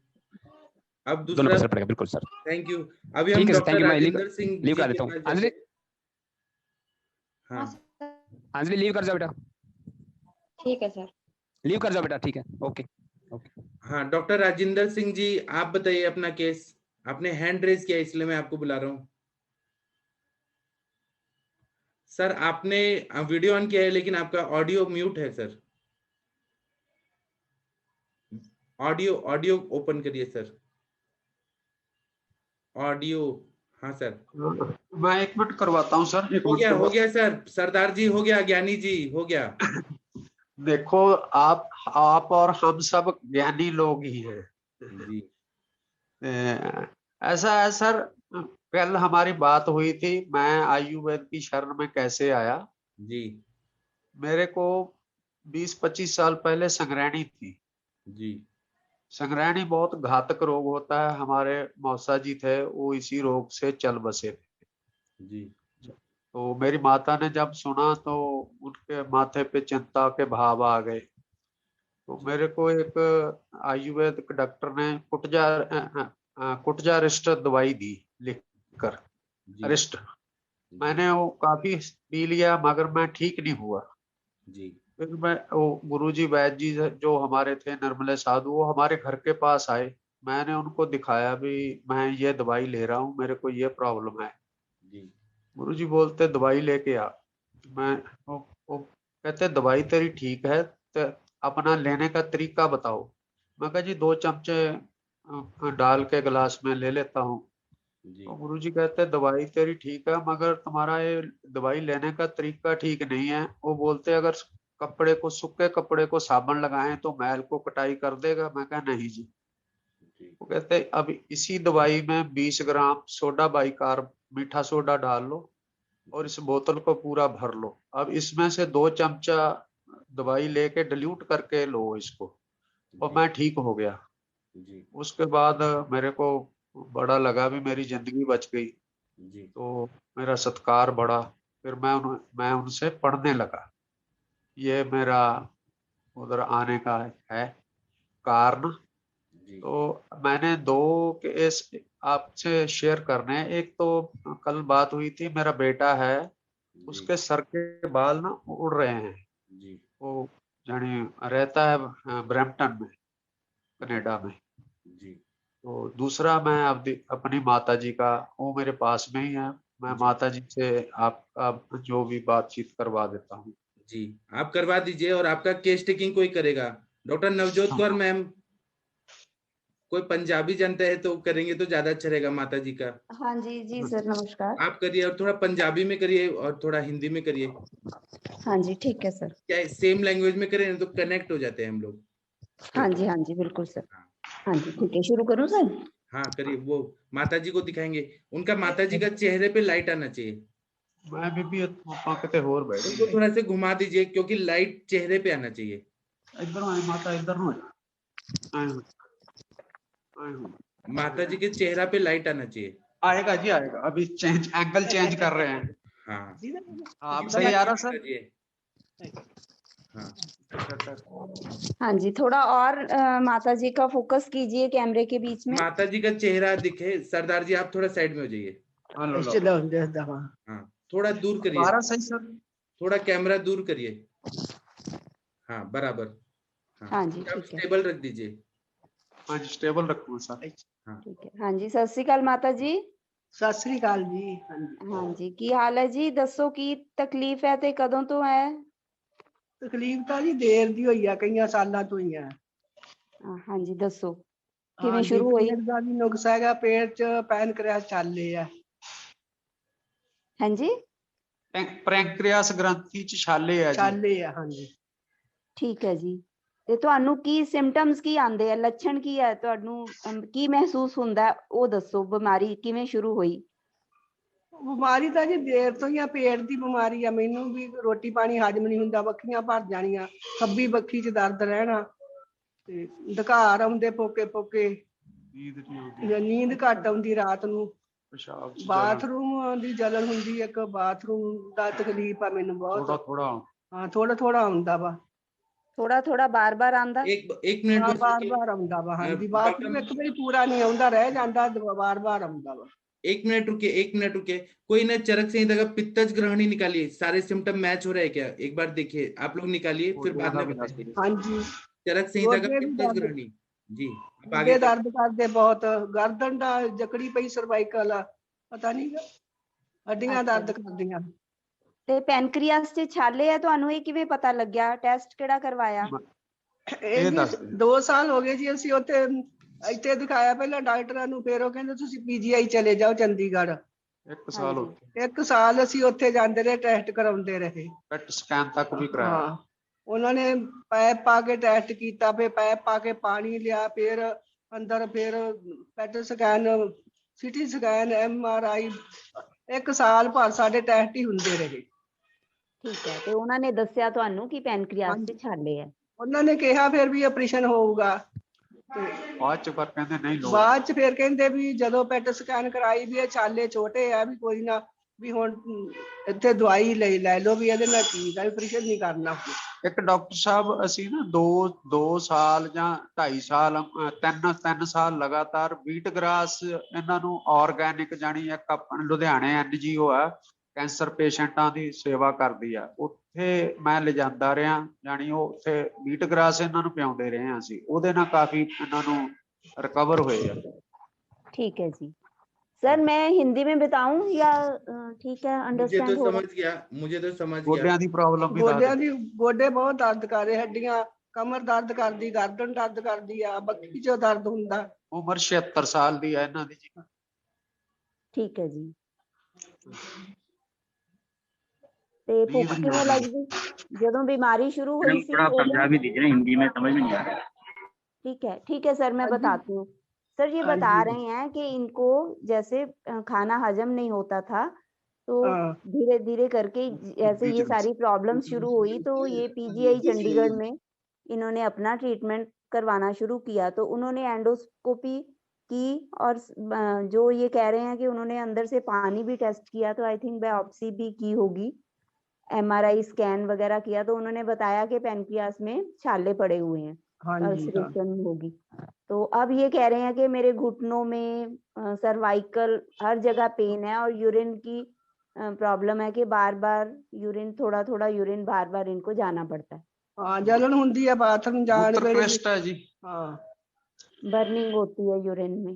अब दोनों पे दूसरा, असर पड़ेगा, बिल्कुल सर। Thank you. अभी ठीक हम है सर, थैंक डॉक्टर यू, मैं राजेंद्र सिंह लीव जी करा के देता हूँ। पास अंजलि, जाते हैं। हाँ हाँ सर, अंजलि लीव कर जाओ बेटा, ठीक है सर। लीव कर जाओ बेटा, ठीक है, ओके ओके। हाँ, डॉक्टर राजेंद्र सिंह जी, आप बताइए अपना केस। आपने हैंड रेज किया इसलिए मैं आपको बुला रहा हूँ। सर आपने वीडियो ऑन किया है लेकिन आपका ऑडियो म्यूट है सर। ऑडियो ऑडियो ओपन करिए सर, ऑडियो। हाँ सर, मैं 1 मिनट करवाता हूँ सर, 1 मिनट हो करवा। गया सर, सरदार जी हो गया, ज्ञानी जी हो गया। देखो, आप और हम सब ज्ञानी लोग ही हैं। जी ऐसा है सर, कल हमारी बात हुई थी, मैं आयुर्वेद की शरण में कैसे आया। जी मेरे को 20-25 साल पहले संग्रहणी थी। जी संग्रहणी बहुत घातक रोग होता है, हमारे मौसा जी थे, वो इसी रोग से चल बसे थे। जी तो मेरी माता ने जब सुना तो उनके माथे पे चिंता के भाव आ गए। तो मेरे को एक आयुर्वेदिक डॉक्टर ने कुटजा रिस्ट दवाई दी लिख कर, जी रिस्ट। जी मैंने वो काफी पी लिया मगर मैं ठीक नहीं हुआ। जी फिर मैं वो गुरुजी वैद्य जी जो हमारे थे, निर्मले साधु, वो हमारे घर के पास आए। मैंने उनको दिखाया भी मैं ये दवाई ले रहा हूँ, मेरे को ये प्रॉब्लम है। जी गुरुजी बोलते दवाई लेके आ। मैं वो कहते दवाई तेरी ठीक है, तो अपना लेने का तरीका बताओ। मैं कहा जी 2 चमचे डाल के गिलास में ले लेता हूँ। जी तो गुरुजी कहते दवाई तेरी ठीक है मगर तुम्हारा ये दवाई लेने का तरीका ठीक नहीं है। वो बोलते अगर कपड़े को, सूखे कपड़े को साबुन लगाएं तो मैल को कटाई कर देगा। मैं कहा नहीं जी। जी वो कहते अब इसी दवाई में 20 ग्राम सोडा बाइकार्ब मीठा सोडा डाल लो और इस बोतल को पूरा भर लो। अब इसमें से 2 चमचा दवाई लेके डिल्यूट करके लो इसको। और जी मैं ठीक हो गया। जी उसके बाद मेरे को बड़ा लगा भी मेरी जिंदगी बच गई। जी तो मेरा सत्कार बढ़ा। फिर मैं उनसे पढ़ने लगा। ये मेरा उधर आने का है कारण। जी तो मैंने 2 केस आपसे शेयर करने हैं। एक तो कल बात हुई थी, मेरा बेटा है, जी उसके सर के बाल ना उड़ रहे हैं। जी वो जानी रहता है ब्रैम्पटन में। कनाडा में। जी तो दूसरा मैं अपनी माता जी का, वो मेरे पास में ही है, मैं माता जी से आप जो भी बातचीत करवा देता हूँ। जी आप करवा दीजिए, और आपका केस टेकिंग कोई करेगा, डॉक्टर नवजोत कौर मैम, कोई पंजाबी जानता है तो करेंगे तो ज्यादा अच्छा रहेगा माता जी का। हाँ जी जी सर, नमस्कार। आप करिए, और थोड़ा पंजाबी में करिए और थोड़ा हिंदी में करिए। हाँ जी ठीक है सर। क्या सेम लैंग्वेज में करें तो कनेक्ट हो जाते हैं हम लोग। हाँ जी बिल्कुल सर। हाँ जी ठीक है, शुरू करूँ सर? हाँ करिए। वो माता जी को दिखाएंगे, उनका माता जी का चेहरे पे लाइट आना चाहिए। मैं भी ਆਪਾਂ ਕਿਤੇ ਹੋਰ ਬੈਠ उनको थोड़ा से घुमा दीजिए, क्योंकि लाइट चेहरे पे आना चाहिए। इधर आए माता, इधर हो आए हो आए हो। माता जी के चेहरा पे लाइट आना चाहिए। आएगा जी आएगा, अभी चेंज एंगल चेंज कर रहे हैं। हाँ आप सही आ रहा सर। हाँ हाँ जी, थोड़ा और माता जी का फोकस कीजिए कैमरे के बीच में। माता जी का चेहरा दिखे। सरदार जी आप थोड़ा साइड में हो जाइए। हाँ थोड़ा दूर करिए, दोबारा सही सर। थोड़ा कैमरा दूर करिए। हाँ बराबर। हाँ जी आप ठीक है। स्टेबल रख दीजिए। हाँ जी स्टेबल रखूँ सर। हाँ ठीक है। हाँ जी, सत श्री अकाल माता जी। सत श्री अकाल जी। हाँ जी, की हाल है जी? दसो की तकलीफ है ते कदों तो है? तकलीफ ਤਾਂ ਜੀ ਦੇਰ ਦੀ ਹੋਈ ਆ, ਕਈਆਂ ਸਾਲਾਂ ਤੋਂ ਹੀ ਆ। हाँ जी दसो ਹਾਂ किवें ਜੀ, शुरू हुई? ਪੇਟ ਦਾ ਵੀ ਨੁਕਸ ਹੈਗਾ, ਪੇਟ 'ਚ ਪੈਨਕ੍ਰੀਆਸ ਚੱਲੇ ਆ। हाँ जी ਪੈਂਕ੍ਰੀਆਸ ਗ੍ਰੰਥੀ ਚ ਛਾਲੇ ਆ ਜੀ। ਚੱਲੇ ਆ ਹਾਂਜੀ। ठीक है जी। ਤੇ ਤੁਹਾਨੂੰ ਕੀ ਸਿੰਪਟਮਸ ਕੀ ਆਂਦੇ ਆ, ਲੱਛਣ ਕੀ ਹੈ, ਤੁਹਾਨੂੰ ਕੀ ਮਹਿਸੂਸ ਹੁੰਦਾ ਹੈ, ਉਹ ਦੱਸੋ। ਬਿਮਾਰੀ ਕਿਵੇਂ ਸ਼ੁਰੂ ਹੋਈ? ਬਿਮਾਰੀ ਤਾਂ ਜੀ ਦੇਰ ਤੋਂ ਹੀ ਆ, ਪੇਟ ਦੀ ਬਿਮਾਰੀ ਆ। ਮੈਨੂੰ ਵੀ ਰੋਟੀ ਪਾਣੀ ਹਜਮ ਨਹੀਂ ਹੁੰਦਾ, ਬੱਖੀਆਂ ਭਰ ਜਾਣੀਆਂ, ਖੱਬੀ ਬੱਖੀ 'ਚ ਦਰਦ ਰਹਿਣਾ, ਤੇ ਡਕਾਰ ਆਉਂਦੇ ਪੋਕੇ ਪੋਕੇ, ਨੀਂਦ ਘੱਟ ਆਉਂਦੀ ਰਾਤ ਨੂੰ, ਬਾਥਰੂਮ ਦੀ ਜਲਨ ਹੁੰਦੀ, ਇੱਕ ਬਾਥਰੂਮ ਦਾ ਤਕਲੀਫ ਆ ਮੈਨੂੰ ਬਹੁਤ। ਹਾਂ ਥੋੜਾ ਥੋੜਾ ਆਉਂਦਾ ਵਾ, ਥੋੜਾ ਥੋੜਾ ਬਾਰ ਬਾਰ ਆਂਦਾ। एक मिनट बस ਬਾਰ ਬਾਰ ਆਉਂਦਾ ਵਾ। ਹਾਂਜੀ ਬਾਥਰੂਮ ਇੱਕ ਵਾਰੀ ਪੂਰਾ ਨਹੀਂ ਆਉਂਦਾ, ਰਹਿ ਜਾਂਦਾ, ਬਾਰ ਬਾਰ ਆਉਂਦਾ ਵਾ। एक मिनट रुकिए, एक मिनट रुकिए। कोई ना चरक संहिता का पित्तज ग्रहणी निकालिए, सारे सिम्टम मैच हो रहे हैं क्या, एक बार देखिए। आप लोग निकालिए फिर बाद में बताइए। हाँ जी चरक संहिता का पित्तज ग्रहणी जी। आप आगे आगे दर्द करते बहुत, गर्दन दा जकड़ी पई, सर्वाइकल पता नहीं, हड्डियां दर्द करदियां। ਤੇ ਪੈਨਕ੍ਰੀਆਸ 'ਚ ਛਾਲੇ ਆ, ਤੁਹਾਨੂੰ ਇਹ ਕਿਵੇਂ ਪਤਾ ਲੱਗਿਆ? ਟੈਸਟ ਕਿਹੜਾ ਕਰਵਾਇਆ? ਇਹ 2 ਸਾਲ ਹੋ ਗਏ ਜੀ, ਅਸੀਂ ਉੱਥੇ ਇੱਥੇ ਦਿਖਾਇਆ ਪਹਿਲਾਂ ਡਾਕਟਰਾਂ ਨੂੰ, ਫਿਰ ਉਹ ਕਹਿੰਦੇ ਤੁਸੀਂ ਪੀਜੀਆਈ ਚਲੇ ਜਾਓ ਚੰਡੀਗੜ੍ਹ। 1 ਸਾਲ ਅਸੀਂ ਉੱਥੇ ਜਾਂਦੇ ਰਹੇ, ਟੈਸਟ ਕਰਾਉਂਦੇ ਰਹੇ, ਪੈਟ ਸਕੈਨ ਤੱਕ ਵੀ ਕਰਾਇਆ। ਉਹਨਾਂ ਨੇ ਪੈਪ ਪਾ ਕੇ ਟੈਸਟ ਕੀਤਾ, ਫਿਰ ਪੈਪ ਪਾ ਕੇ ਪਾਣੀ ਲਿਆ, ਫਿਰ ਅੰਦਰ ਫਿਰ PET scan, CT scan, MRI, 1 ਸਾਲ ਭਰ ਸਾਡੇ ਟੈਸਟ ਹੀ ਹੁੰਦੇ ਰਹੇ। ਠੀਕ ਹੈ। ਤੇ ਉਹਨਾਂ ਨੇ ਦੱਸਿਆ ਤੁਹਾਨੂੰ ਕਿ ਪੈਨਕ੍ਰੀਆਸ 'ਚ ਛਾਲੇ ਹੈ? ਉਹਨਾਂ ਨੇ ਕਿਹਾ ਫਿਰ ਵੀ ਆਪਰੇਸ਼ਨ ਹੋਊਗਾ, ਬਾਅਦ ਚ ਪਰ ਕਹਿੰਦੇ ਨਹੀਂ ਲੋੜ। ਬਾਅਦ ਚ ਫਿਰ ਕਹਿੰਦੇ ਵੀ ਜਦੋਂ ਪੈਟ ਸਕੈਨ ਕਰਾਈ ਵੀ ਇਹ ਛਾਲੇ ਛੋਟੇ ਆ, ਵੀ ਕੋਈ ਨਾ, ਵੀ ਹੁਣ ਇੱਥੇ ਦਵਾਈ ਲੈ ਲਓ, ਵੀ ਇਹਦੇ ਨਾਲ ਠੀਕ ਆ, ਆਪਰੇਸ਼ਨ ਨਹੀਂ ਕਰਨਾ। ਇੱਕ ਡਾਕਟਰ ਸਾਹਿਬ ਅਸੀਂ ਨਾ 2 ਸਾਲ ਜਾਂ 2.5 ਸਾਲ 3 ਸਾਲ ਲਗਾਤਾਰ ਵੀਟ ਗ੍ਰਾਸ ਇਹਨਾਂ ਨੂੰ ਆਰਗੈਨਿਕ, ਜਾਣੀ ਇੱਕ ਆਪਣੇ ਲੁਧਿਆਣੇ NGO ਆ, ਕੈਂਸਰ ਪੇਸ਼ੈਂਟਾਂ ਦੀ ਸੇਵਾ ਕਰਦੀ ਆ, ਉੱਥੇ ਮੈਂ ਲਿਜਾਂਦਾ ਰਿਹਾ, ਜਾਣੀ ਉਹ ਉੱਥੇ ਵੀਟ ਗ੍ਰਾਸ ਇਹਨਾਂ ਨੂੰ ਪਿਆਉਂਦੇ ਰਹੇ ਹਾਂ ਅਸੀਂ, ਉਹਦੇ ਨਾਲ ਕਾਫੀ ਇਹਨਾਂ ਨੂੰ रिकवर हुए। ठीक है जी सर, मैं हिंदी में बताऊं या ठीक है? अंडरस्टैंड हो रहा? मुझे तो समझ गया। गोड्या दी प्रॉब्लम भी, गोडे बहुत दर्द कर रहे, हड्डियां, कमर दर्द करदी, गर्दन दर्द करदी आ, बक्खी चो दर्द हुंदा। उम्र 76 साल दी है इन्हां दी जी। ठीक है जी। ते भुख किवें लगदी जदों बीमारी शुरू हुई सी? पंजाबी दीजिए, हिंदी में समझ में नहीं आ रहा। ठीक है सर, मैं बताती हूँ। सर ये बता रहे हैं कि इनको जैसे खाना हजम नहीं होता था, तो धीरे धीरे करके जैसे ये सारी प्रॉब्लम शुरू हुई, तो ये PGI चंडीगढ़ में इन्होंने अपना ट्रीटमेंट करवाना शुरू किया। तो उन्होंने एंडोस्कोपी की, और जो ये कह रहे हैं कि उन्होंने अंदर से पानी भी टेस्ट किया, तो आई थिंक बायोप्सी भी की होगी, MRI स्कैन वगैरह किया, तो उन्होंने बताया कि पैनक्रियास में छाले पड़े हुए हैं, अल्सरेशन होगी। तो अब ये कह रहे हैं कि मेरे घुटनों में, सर्वाइकल, हर जगह पेन है, और यूरिन की प्रॉब्लम है कि बार बार यूरिन, थोड़ा थोड़ा यूरिन बार बार इनको जाना पड़ता है। हाँ जलन हुंदी है बाथरूम जाने मूत्रकृष्ट है जी। हाँ बर्निंग होती है यूरिन में।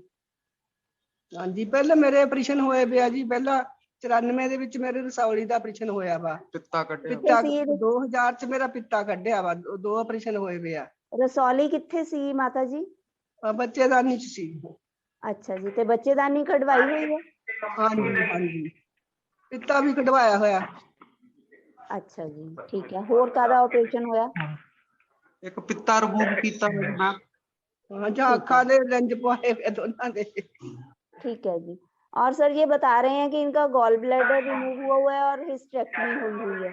हाँ जी, पहले मेरे ऑपरेशन होए पिया जी, पहला 94 ਦੇ ਵਿੱਚ ਮੇਰੇ ਰਸੌਲੀ ਦਾ ਆਪਰੇਸ਼ਨ ਹੋਇਆ ਵਾ। पित्ता कटे ਪਿੱਤਾ 2000 ਚ ਮੇਰਾ ਪਿੱਤਾ ਕੱਢਿਆ ਵਾ, ਦੋ ਆਪਰੇਸ਼ਨ ਹੋਏ ਪਿਆ। रसौली कित्थे सी माता जी? ਬੱਚੇਦਾਨੀ ਚ ਸੀ। अच्छा जी, ते बच्चेदानी कढवाई हुई है? हाँ जी, हाँ जी, पित्ता भी कढवाया होया। अच्छा जी, ठीक है। होर कादा ऑपरेशन होया? एक पित्ता रिमूव कीता मैं। हाँ, जहाँ अखा दे लेंस पवाए हुए दोनों दे। ठीक है जी। और सर ये बता रहे हैं कि इनका गॉल ब्लैडर रिमूव हुआ है और हिस्टेक्टमी हुई है।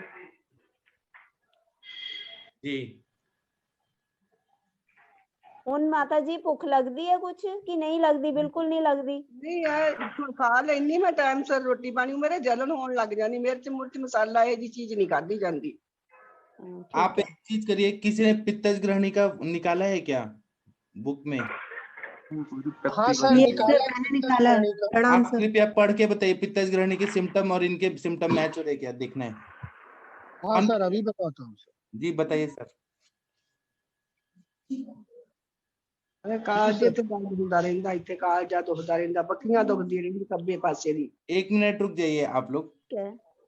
जी। उन माता जी भुख लगती है कुछ कि नहीं लगती? बिल्कुल नहीं लगती। नहीं यार, खा लेनी मैं टाइम से रोटी पानी, मेरे जलन होने लग जानी, मिर्च मुर्च मसाला ये जी चीज नहीं खाधी जाती। आप एक चीज करिए, किसी ने पित्तज ग्रहणी का निकाला है क्या बुक में? हाँ सर, मैंने निकाला है। प्रणाम आप सर। कृपया पढ़ के बताइए पित्तज ग्रहणी के सिम्टम और इनके सिम्टम मैच हो रहे क्या, देखना है। हाँ सर, अभी बताता हूँ। जी बताइए सर। कालजे ते दर्द हुंदा रहिंदा, इत्थे कालजा दुखदा रहिंदा, बक्खियां दुखदी रहिंदी खब्बे पासे दी। 1 मिनट रुक जाइए आप लोग।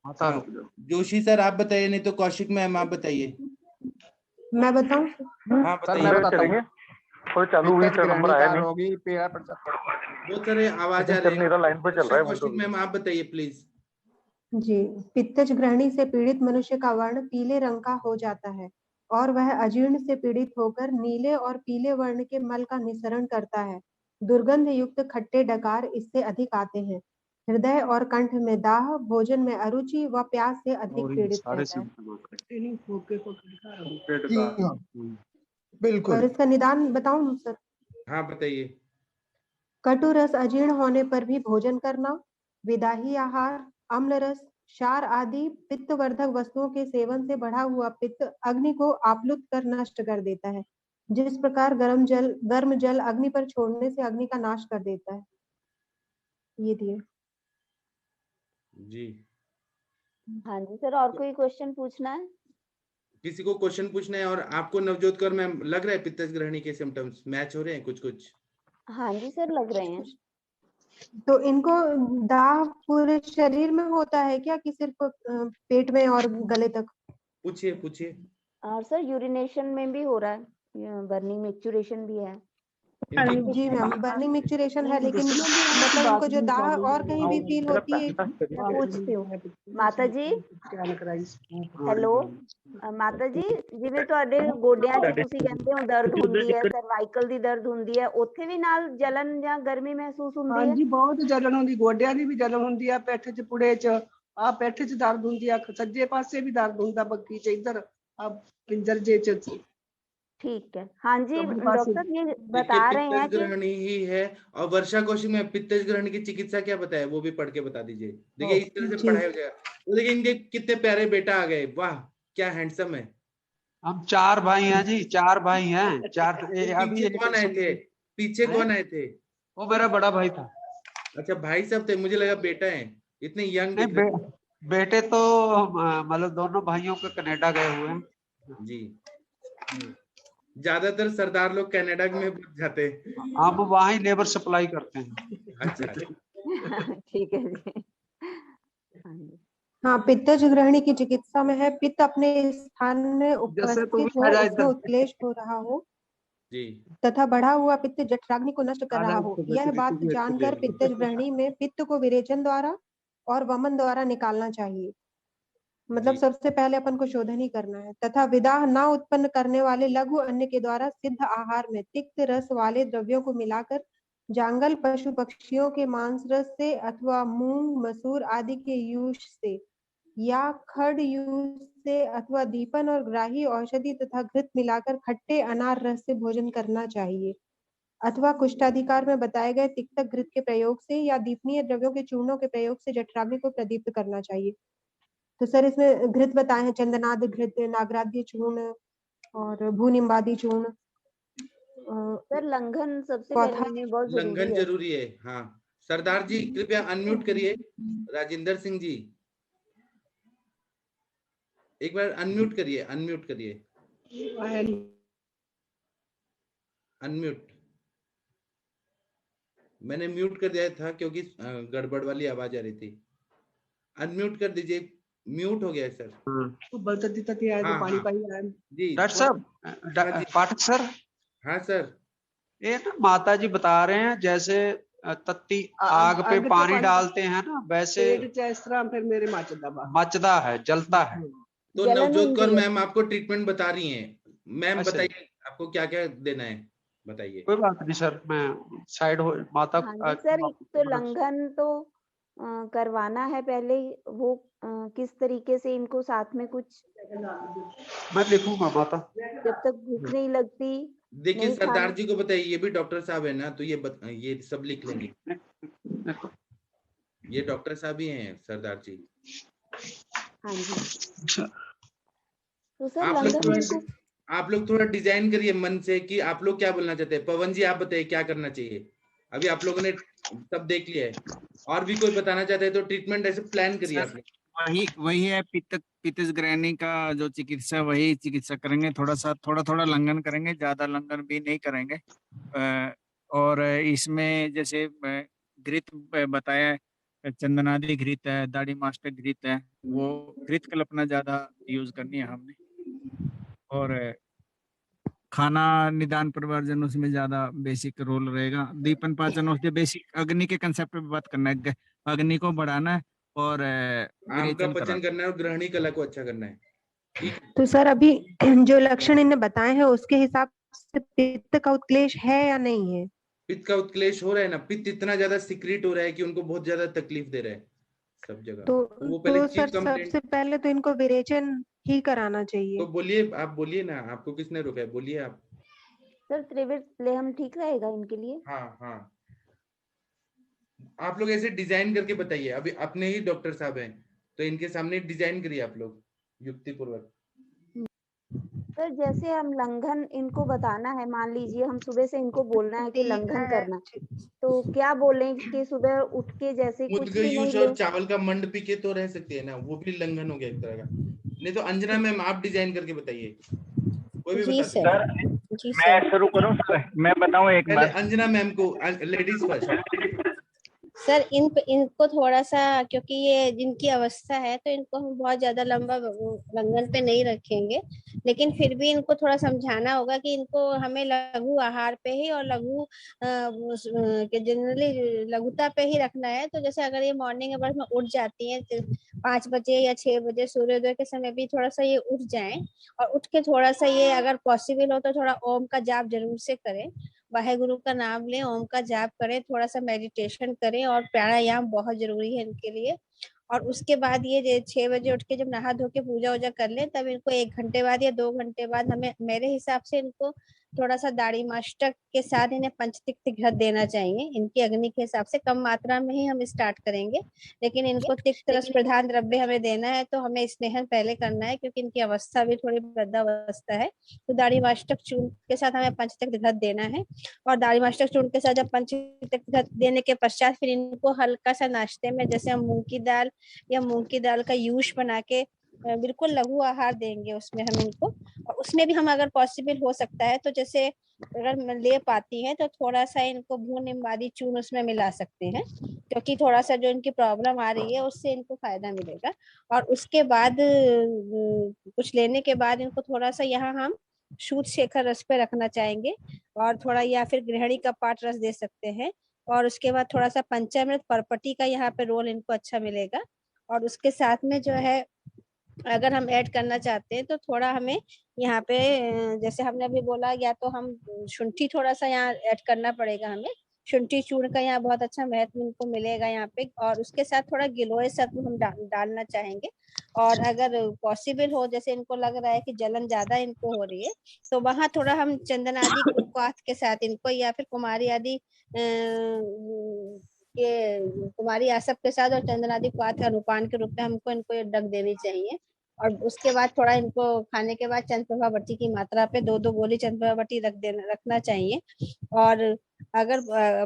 माता रुक जाओ। जोशी सर आप बताइए, नहीं तो कौशिक मैम आप बताइए। मैं बताऊं? हाँ सर मैं बताता हूँ। कोई चालू हुई पित्तज सर, नंबर ग्रहणी आया का नहीं। रोगी पीड़ा प्रसाद। बहुत सारे आवाज आ चल नहीं रहे रहा, लाइन पे चल रहा है कौशिक मैम आप बताइए प्लीज। जी, पित्तज ग्रहणी से पीड़ित मनुष्य का वर्ण पीले रंग का हो जाता है और वह अजीर्ण से पीड़ित होकर नीले और पीले वर्ण के मल का निस्सरण करता है। दुर्गंध युक्त खट्टे डकार इससे अधिक आते हैं। हृदय और कंठ में दाह, भोजन में अरुचि व प्यास से अधिक पीड़ित रहता है। बिल्कुल। और इसका निदान बताऊं सर? हाँ बताइए। कटु रस अजीर्ण होने पर भी भोजन करना, विदाही आहार, अम्ल रस, क्षार आदि पित्तवर्धक वस्तुओं के सेवन से बढ़ा हुआ पित्त अग्नि को आप्लुत कर नष्ट कर देता है। जिस प्रकार गर्म जल अग्नि पर छोड़ने से अग्नि का नाश कर देता है। ये दिए। जी। हाँ जी सर, और कोई क्वेश्चन पूछना है? किसी को क्वेश्चन पूछना है? और आपको नवजोत कौर मैम लग रहा है पित्तज ग्रहणी के सिम्टम्स मैच हो रहे हैं कुछ कुछ? हाँ जी सर, लग रहे हैं। तो इनको दाह पूरे शरीर में होता है क्या कि सिर्फ पेट में और गले तक? पूछिए पूछिए। और सर यूरिनेशन में भी हो रहा है, बर्निंग मिक्चुरेशन भी है। जी मैम, बर्निंग मिक्चुरेशन है, लेकिन मतलब इनको जो दाह और कहीं भी फील होती है? मैं पूछती हूँ माता जी। हेलो माता जी, ਜਿਵੇਂ ਤੁਹਾਡੇ ਗੋਡਿਆਂ 'ਚ ਤੁਸੀਂ ਕਹਿੰਦੇ ਹੋ ਦਰਦ ਹੁੰਦੀ ਹੈ, ਸਰਵਾਈਕਲ ਦੀ ਦਰਦ ਹੁੰਦੀ ਹੈ, ਉੱਥੇ ਵੀ ਨਾਲ ਜਲਨ ਜਾਂ ਗਰਮੀ ਮਹਿਸੂਸ ਹੁੰਦੀ ਹੈ? ਹਾਂਜੀ, ਬਹੁਤ ਜਲਨ ਹੁੰਦੀ, ਗੋਡਿਆਂ ਦੀ ਵੀ ਜਲਨ ਹੁੰਦੀ ਆ, ਪਿੱਠ 'ਚ ਪੁੜੇ 'ਚ, ਆ ਪਿੱਠ 'ਚ ਦਰਦ ਹੁੰਦੀ ਆ, ਸੱਜੇ ਪਾਸੇ ਵੀ ਦਰਦ ਹੁੰਦਾ, ਬੱਕੀ 'ਚ ਇੱਧਰ ਆ ਪਿੰਜਰ ਜੇ 'ਚ। ठीक है। हाँ जी डॉक्टर साहब ये बता रहे हैं कि ग्रहणी ही है। और वर्षा कौशिक में पित्तज ग्रहणी की चिकित्सा क्या बताया वो भी पढ़ के बता दीजिए। देखिए इस तरह से पढ़ाया हो जाएगा। तो देखिए इनके कितने प्यारे बेटा आ गए, वाह क्या हैंडसम है। हम 4 भाई हैं जी, 4 भाई हैं। 4 अभी पीछे कौन आए थे? पीछे कौन आए थे? वो मेरा बड़ा भाई था। अच्छा भाई सब थे, मुझे लगा बेटा है, इतने यंग दिख रहे थे। बेटे तो मतलब दोनों भाइयों के कनाडा गए हुए हैं जी। ज्यादातर सरदार लोग कनाडा में जाते हैं। हम वहाँ ही लेबर सप्लाई करते हैं। अच्छा ठीक है जी। हाँ, पित्तज ग्रहणी की चिकित्सा में है पित्त अपने स्थान में उपस्थित हो, उसमें उत्क्लेश हो रहा हो जी तथा बढ़ा हुआ पित्त जठराग्नि को नष्ट कर रहा हो। यह बात जानकर पित्तज ग्रहणी में पित्त को विरेचन द्वारा और वमन द्वारा निकालना चाहिए। मतलब सबसे पहले अपन को शोधन ही करना है। तथा विदाह न उत्पन्न करने वाले लघु अन्न के द्वारा सिद्ध आहार में तिक्त रस वाले द्रव्यों को मिलाकर जांगल पशु पक्षियों के मांस रस से अथवा मूंग मसूर आदि के यूष से या खड़ यूष से अथवा दीपन और ग्राही औषधि तथा घृत मिलाकर खट्टे अनार रस से भोजन करना चाहिए। अथवा कुष्ठाधिकार में बताए गए तिक्तक घृत के प्रयोग से या दीपनीय द्रव्यों के चूर्णों के प्रयोग से जठराग्नि को प्रदीप्त करना चाहिए। तो सर इसमें घृत बताए हैं, चंदनाद घृत, नागराद्य चूर्ण और भूनिम्बादी चूर्ण। सर लंघन सबसे पहले में बहुत लंघन जरूरी है। हाँ सरदार जी कृपया अनम्यूट करिए। राजेंद्र सिंह जी एक बार अनम्यूट करिए, अनम्यूट करिए, अनम्यूट। मैंने म्यूट कर दिया था क्योंकि गड़बड़ वाली आवाज आ रही थी। अनम्यूट कर दीजिए। म्यूट हो गया है सर। हाँ, पानी पानी आया। जी डॉक्टर साहब, पाठक सर। हाँ सर। ये ना माता जी बता रहे हैं जैसे तत्ती आग पे पानी डालते हैं ना, वैसे इस तरह फिर मेरे मचदा है, जलता है। तो नवजोत कौर मैम आपको ट्रीटमेंट बता रही हैं। मैम अच्छा। बताइए आपको क्या क्या देना है, बताइए। कोई बात नहीं सर, मैं साइड हो माता। हाँ जी सर, एक तो लंघन तो करवाना है पहले, वो किस तरीके से इनको साथ में कुछ मैं लिखूंगा माता। जब तक भूख नहीं लगती। देखिए नहीं सरदार जी को बताइए, ये भी डॉक्टर साहब है ना, तो ये सब लिख लेंगे। ये डॉक्टर साहब ही हैं सरदार जी। हाँ जी। तो सर आप लोग थोड़ा डिजाइन करिए मन से कि आप लोग क्या बोलना चाहते हैं। पवन जी आप बताइए क्या करना चाहिए। अभी आप लोगों ने सब देख लिया है, और भी कोई बताना चाहते हैं तो ट्रीटमेंट ऐसे प्लान करिए आप लोग। वही है पित्त ग्रहणी का जो चिकित्सा, वही चिकित्सा करेंगे। थोड़ा लंघन करेंगे, ज्यादा लंघन भी नहीं करेंगे। और इसमें जैसे घृत बताया, चंदनादि घृत है, दाढ़ी मास्टर घृत है, वो घृत कल्पना ज्यादा यूज करनी है हमने। और खाना निदान परिवर्जन उसमें ज्यादा बेसिक रोल रहेगा। दीपन पाचन औषधि बेसिक अग्नि के कंसेप्ट पे बात करना है, अग्नि को बढ़ाना है और आम का पचन करना है और ग्रहणी कला को अच्छा करना है। ठीक। तो सर अभी जो लक्षण इन्हें बताए हैं उसके हिसाब से पित्त का उत्क्लेश है या नहीं है? पित्त का उत्क्लेश हो रहा है ना, पित्त इतना ज्यादा सिक्रीट हो रहा है कि उनको बहुत ज्यादा तकलीफ दे रहा है सब जगह। तो वो पहले सर सबसे पहले तो इनको विरेचन ही कराना चाहिए। तो बोलिए, आप बोलिए ना, आपको किसने रोका है, बोलिए आप। सर त्रिविक्रम ठीक रहेगा इनके लिए? हाँ। आप लोग ऐसे डिजाइन करके बताइए। अभी अपने ही डॉक्टर साहब हैं तो इनके सामने डिजाइन करिए आप लोग युक्तिपूर्वक। सर जैसे हम लंघन इनको बताना है, मान लीजिए हम सुबह से इनको बोलना है कि लंघन करना, तो क्या बोलें कि सुबह उठ के जैसे कुछ भी नहीं और चावल का मंड पी के तो रह सकते हैं ना, वो भी लंघन हो गया एक तरह का। नहीं तो अंजना मैम आप डिजाइन करके बताइए, कोई भी जी बता सर, मैं शुरू करूं सर? मैं बताऊं एक बार? अंजना मैम को, लेडीज फर्स्ट। सर इनको थोड़ा सा, क्योंकि ये जिनकी अवस्था है तो इनको हम बहुत ज्यादा लंबा लंघन पे नहीं रखेंगे, लेकिन फिर भी इनको थोड़ा समझाना होगा कि इनको हमें लघु आहार पे ही और लघु जनरली लघुता पे ही रखना है। तो जैसे अगर ये मॉर्निंग अवर्स में उठ जाती है 5 बजे या 6 बजे सूर्योदय के समय भी थोड़ा सा ये उठ जाएं, और उठ के थोड़ा सा ये अगर पॉसिबल हो तो थोड़ा ओम का जाप जरूर से करें, वाहेगुरु का नाम लें, ओम का जाप करें, थोड़ा सा मेडिटेशन करें, और प्राणायाम बहुत जरूरी है इनके लिए। और उसके बाद ये 6 बजे उठ के जब नहा धो के पूजा वूजा कर लें, तब इनको 1 घंटे बाद या 2 घंटे बाद हमें, मेरे हिसाब से इनको थोड़ा सा दाढ़ी मास्टक के साथ इन्हें पंचतिक्त घृत देना चाहिए। इनकी अग्नि के हिसाब से कम मात्रा में ही हम स्टार्ट करेंगे, लेकिन इनको तिक्त रस प्रधान द्रव्य हमें देना है, तो हमें स्नेहन पहले करना है क्योंकि इनकी अवस्था भी थोड़ी वृद्धावस्था है। तो दाढ़ी मास्टक चूर्ण के साथ हमें पंचतिक्त घृत देना है, और दाढ़ी मास्टक चूर्ण के साथ जब पंचतिक्त घृत देने के पश्चात फिर इनको हल्का सा नाश्ते में, जैसे हम मूंग की दाल या मूंग की दाल का यूश बना के बिल्कुल लघु आहार देंगे उसमें हम इनको। और उसमें भी हम अगर पॉसिबल हो सकता है तो जैसे अगर ले पाती हैं तो थोड़ा सा इनको भून इम्बादी चूर्ण उसमें मिला सकते हैं, क्योंकि थोड़ा सा जो इनकी प्रॉब्लम आ रही है उससे इनको फायदा मिलेगा। और उसके बाद कुछ लेने के बाद इनको थोड़ा सा यहाँ हम शूद शेखर रस पे रखना चाहेंगे, और थोड़ा या फिर गृहिणी का पाठ रस दे सकते हैं। और उसके बाद थोड़ा सा पंचामृत परपटी का यहाँ पे रोल इनको अच्छा मिलेगा। और उसके साथ में जो है अगर हम ऐड करना चाहते हैं तो थोड़ा हमें यहाँ पे जैसे हमने अभी बोला, या तो हम शुंठी थोड़ा सा यहाँ ऐड करना पड़ेगा हमें, शुंठी चूर्ण का यहाँ बहुत अच्छा महत्व इनको मिलेगा यहाँ पे। और उसके साथ थोड़ा गिलोय सत्व हम डालना चाहेंगे। और अगर पॉसिबल हो, जैसे इनको लग रहा है कि जलन ज्यादा इनको हो रही है, तो वहाँ थोड़ा हम चंदन आदि क्वाथ के साथ इनको, या फिर कुमारी आदि ये कुमारी आसप के साथ और चंदन आदि क्वाथ अनुपान के रूप में हमको इनको ये ड्रग देनी चाहिए। और उसके बाद थोड़ा इनको खाने के बाद चंद्रप्रभा बट्टी की मात्रा पे 2-2 गोली चंद्रप्रभा बट्टी रखना चाहिए। और अगर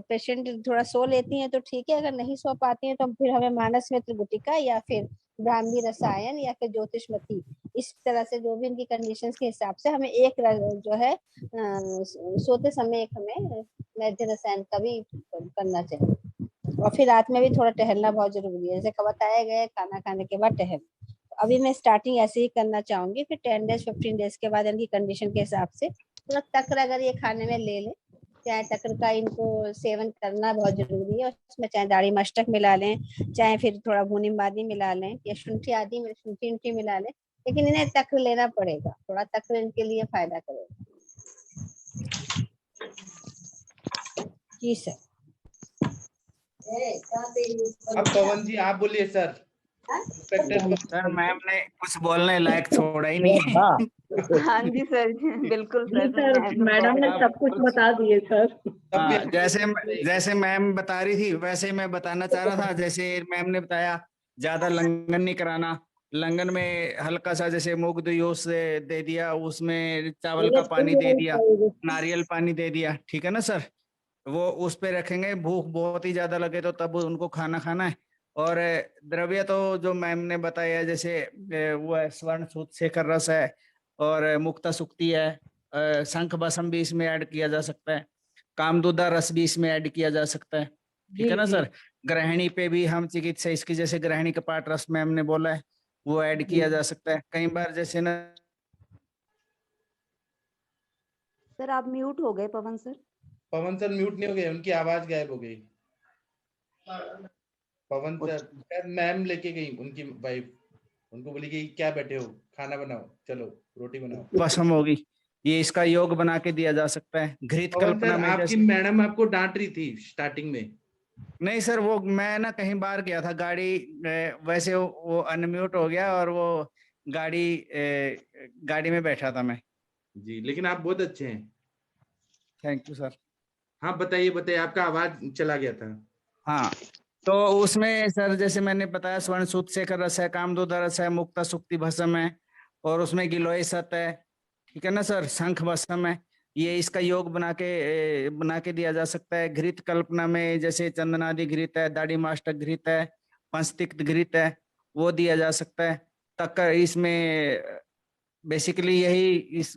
पेशेंट थोड़ा सो लेती हैं तो ठीक है, अगर नहीं सो पाती हैं तो फिर हमें मानस मित्र गुटिका या फिर ब्राह्मी रसायन या फिर ज्योतिषमती, इस तरह से जो भी इनकी कंडीशंस के हिसाब से हमें एक जो है सोते समय एक हमें वैद्य रसायन का भी करना चाहिए। और फिर रात में भी थोड़ा टहलना बहुत जरूरी है, जैसे बताया गया है खाना खाने के बाद टहल। अभी मैं स्टार्टिंग ऐसे ही करना चाहूंगी, फिर 10 डेज 15 डेज के बाद इनकी कंडीशन के हिसाब से थोड़ा तक्र अगर ये खाने में ले लें, चाहे तक्र का इनको सेवन करना बहुत जरूरी है, उसमें चाहे दाढ़ी मस्तक मिला लें, चाहे फिर थोड़ा भुनी बादी मिला लें, या शुंठी आदि में शुंठी मिला लें, लेकिन इन्हें तक्र लेना पड़ेगा, थोड़ा तक्र इनके लिए फायदा करेगा। जी सर। अब पवन जी आप बोलिए सर। सर मैम ने कुछ बोलने लायक छोड़ा ही नहीं है। हाँ जी सर, बिल्कुल जी सर। सर, मैडम ने सब कुछ बता दिए सर। हाँ, जैसे मैम बता रही थी वैसे ही मैं बताना चाह रहा था। जैसे मैम ने बताया ज्यादा लंगन नहीं कराना, लंगन में हल्का सा जैसे मूंग दूस दे दिया, उसमें चावल का पानी दे दिया, नारियल पानी दे दिया, ठीक है ना सर। वो उस पे रखेंगे, भूख बहुत ही ज्यादा लगे तो तब उनको खाना खाना है। और द्रव्य तो जो मैम ने बताया, जैसे वो है स्वर्ण सूत शेखर रस है, और मुक्ता सुक्ति है, शंख भस्म भी इसमें ऐड किया जा सकता है, कामदूदा रस भी इसमें ऐड किया जा सकता है, ठीक है ना सर। गृहिणी पे भी हम चिकित्सा इसकी, जैसे गृहिणी कपाट रस मैम ने बोला है, वो ऐड किया जा सकता है। कई बार जैसे ना सर आप म्यूट हो गए पवन सर। पवन सर म्यूट नहीं हो गए, उनकी आवाज गायब हो गई। पवन सर मैम लेके गई उनकी वाइफ, उनको बोली कि क्या बैठे हो, खाना बनाओ, चलो रोटी बनाओ। भस्म होगी, ये इसका योग बना के दिया जा सकता है। घृत पवन कल्पना सर में आपकी जैसे मैडम आपको डांट रही थी स्टार्टिंग में। नहीं सर, वो मैं ना कहीं बाहर गया था, गाड़ी वैसे वो अनम्यूट हो गया, और वो गाड़ी में बैठा था मैं। जी, लेकिन आप बहुत अच्छे हैं। Thank you sir. हाँ बताइए बताइए, आपका आवाज चला गया था। हाँ, तो उसमें सर जैसे मैंने बताया, स्वर्ण सूत शेखर रस है, कामदूदा रस है, मुक्ता सुक्ति भस्म है, और उसमें गिलोय सत है, ठीक है ना सर, शंख भस्म है। ये इसका योग बना के दिया जा सकता है। घृत कल्पना में जैसे चंदनादि घृत है, दाढ़ी मास्टक घृत है, पंचतिक्त घृत है, वो दिया जा सकता है। तक इसमें बेसिकली यही इस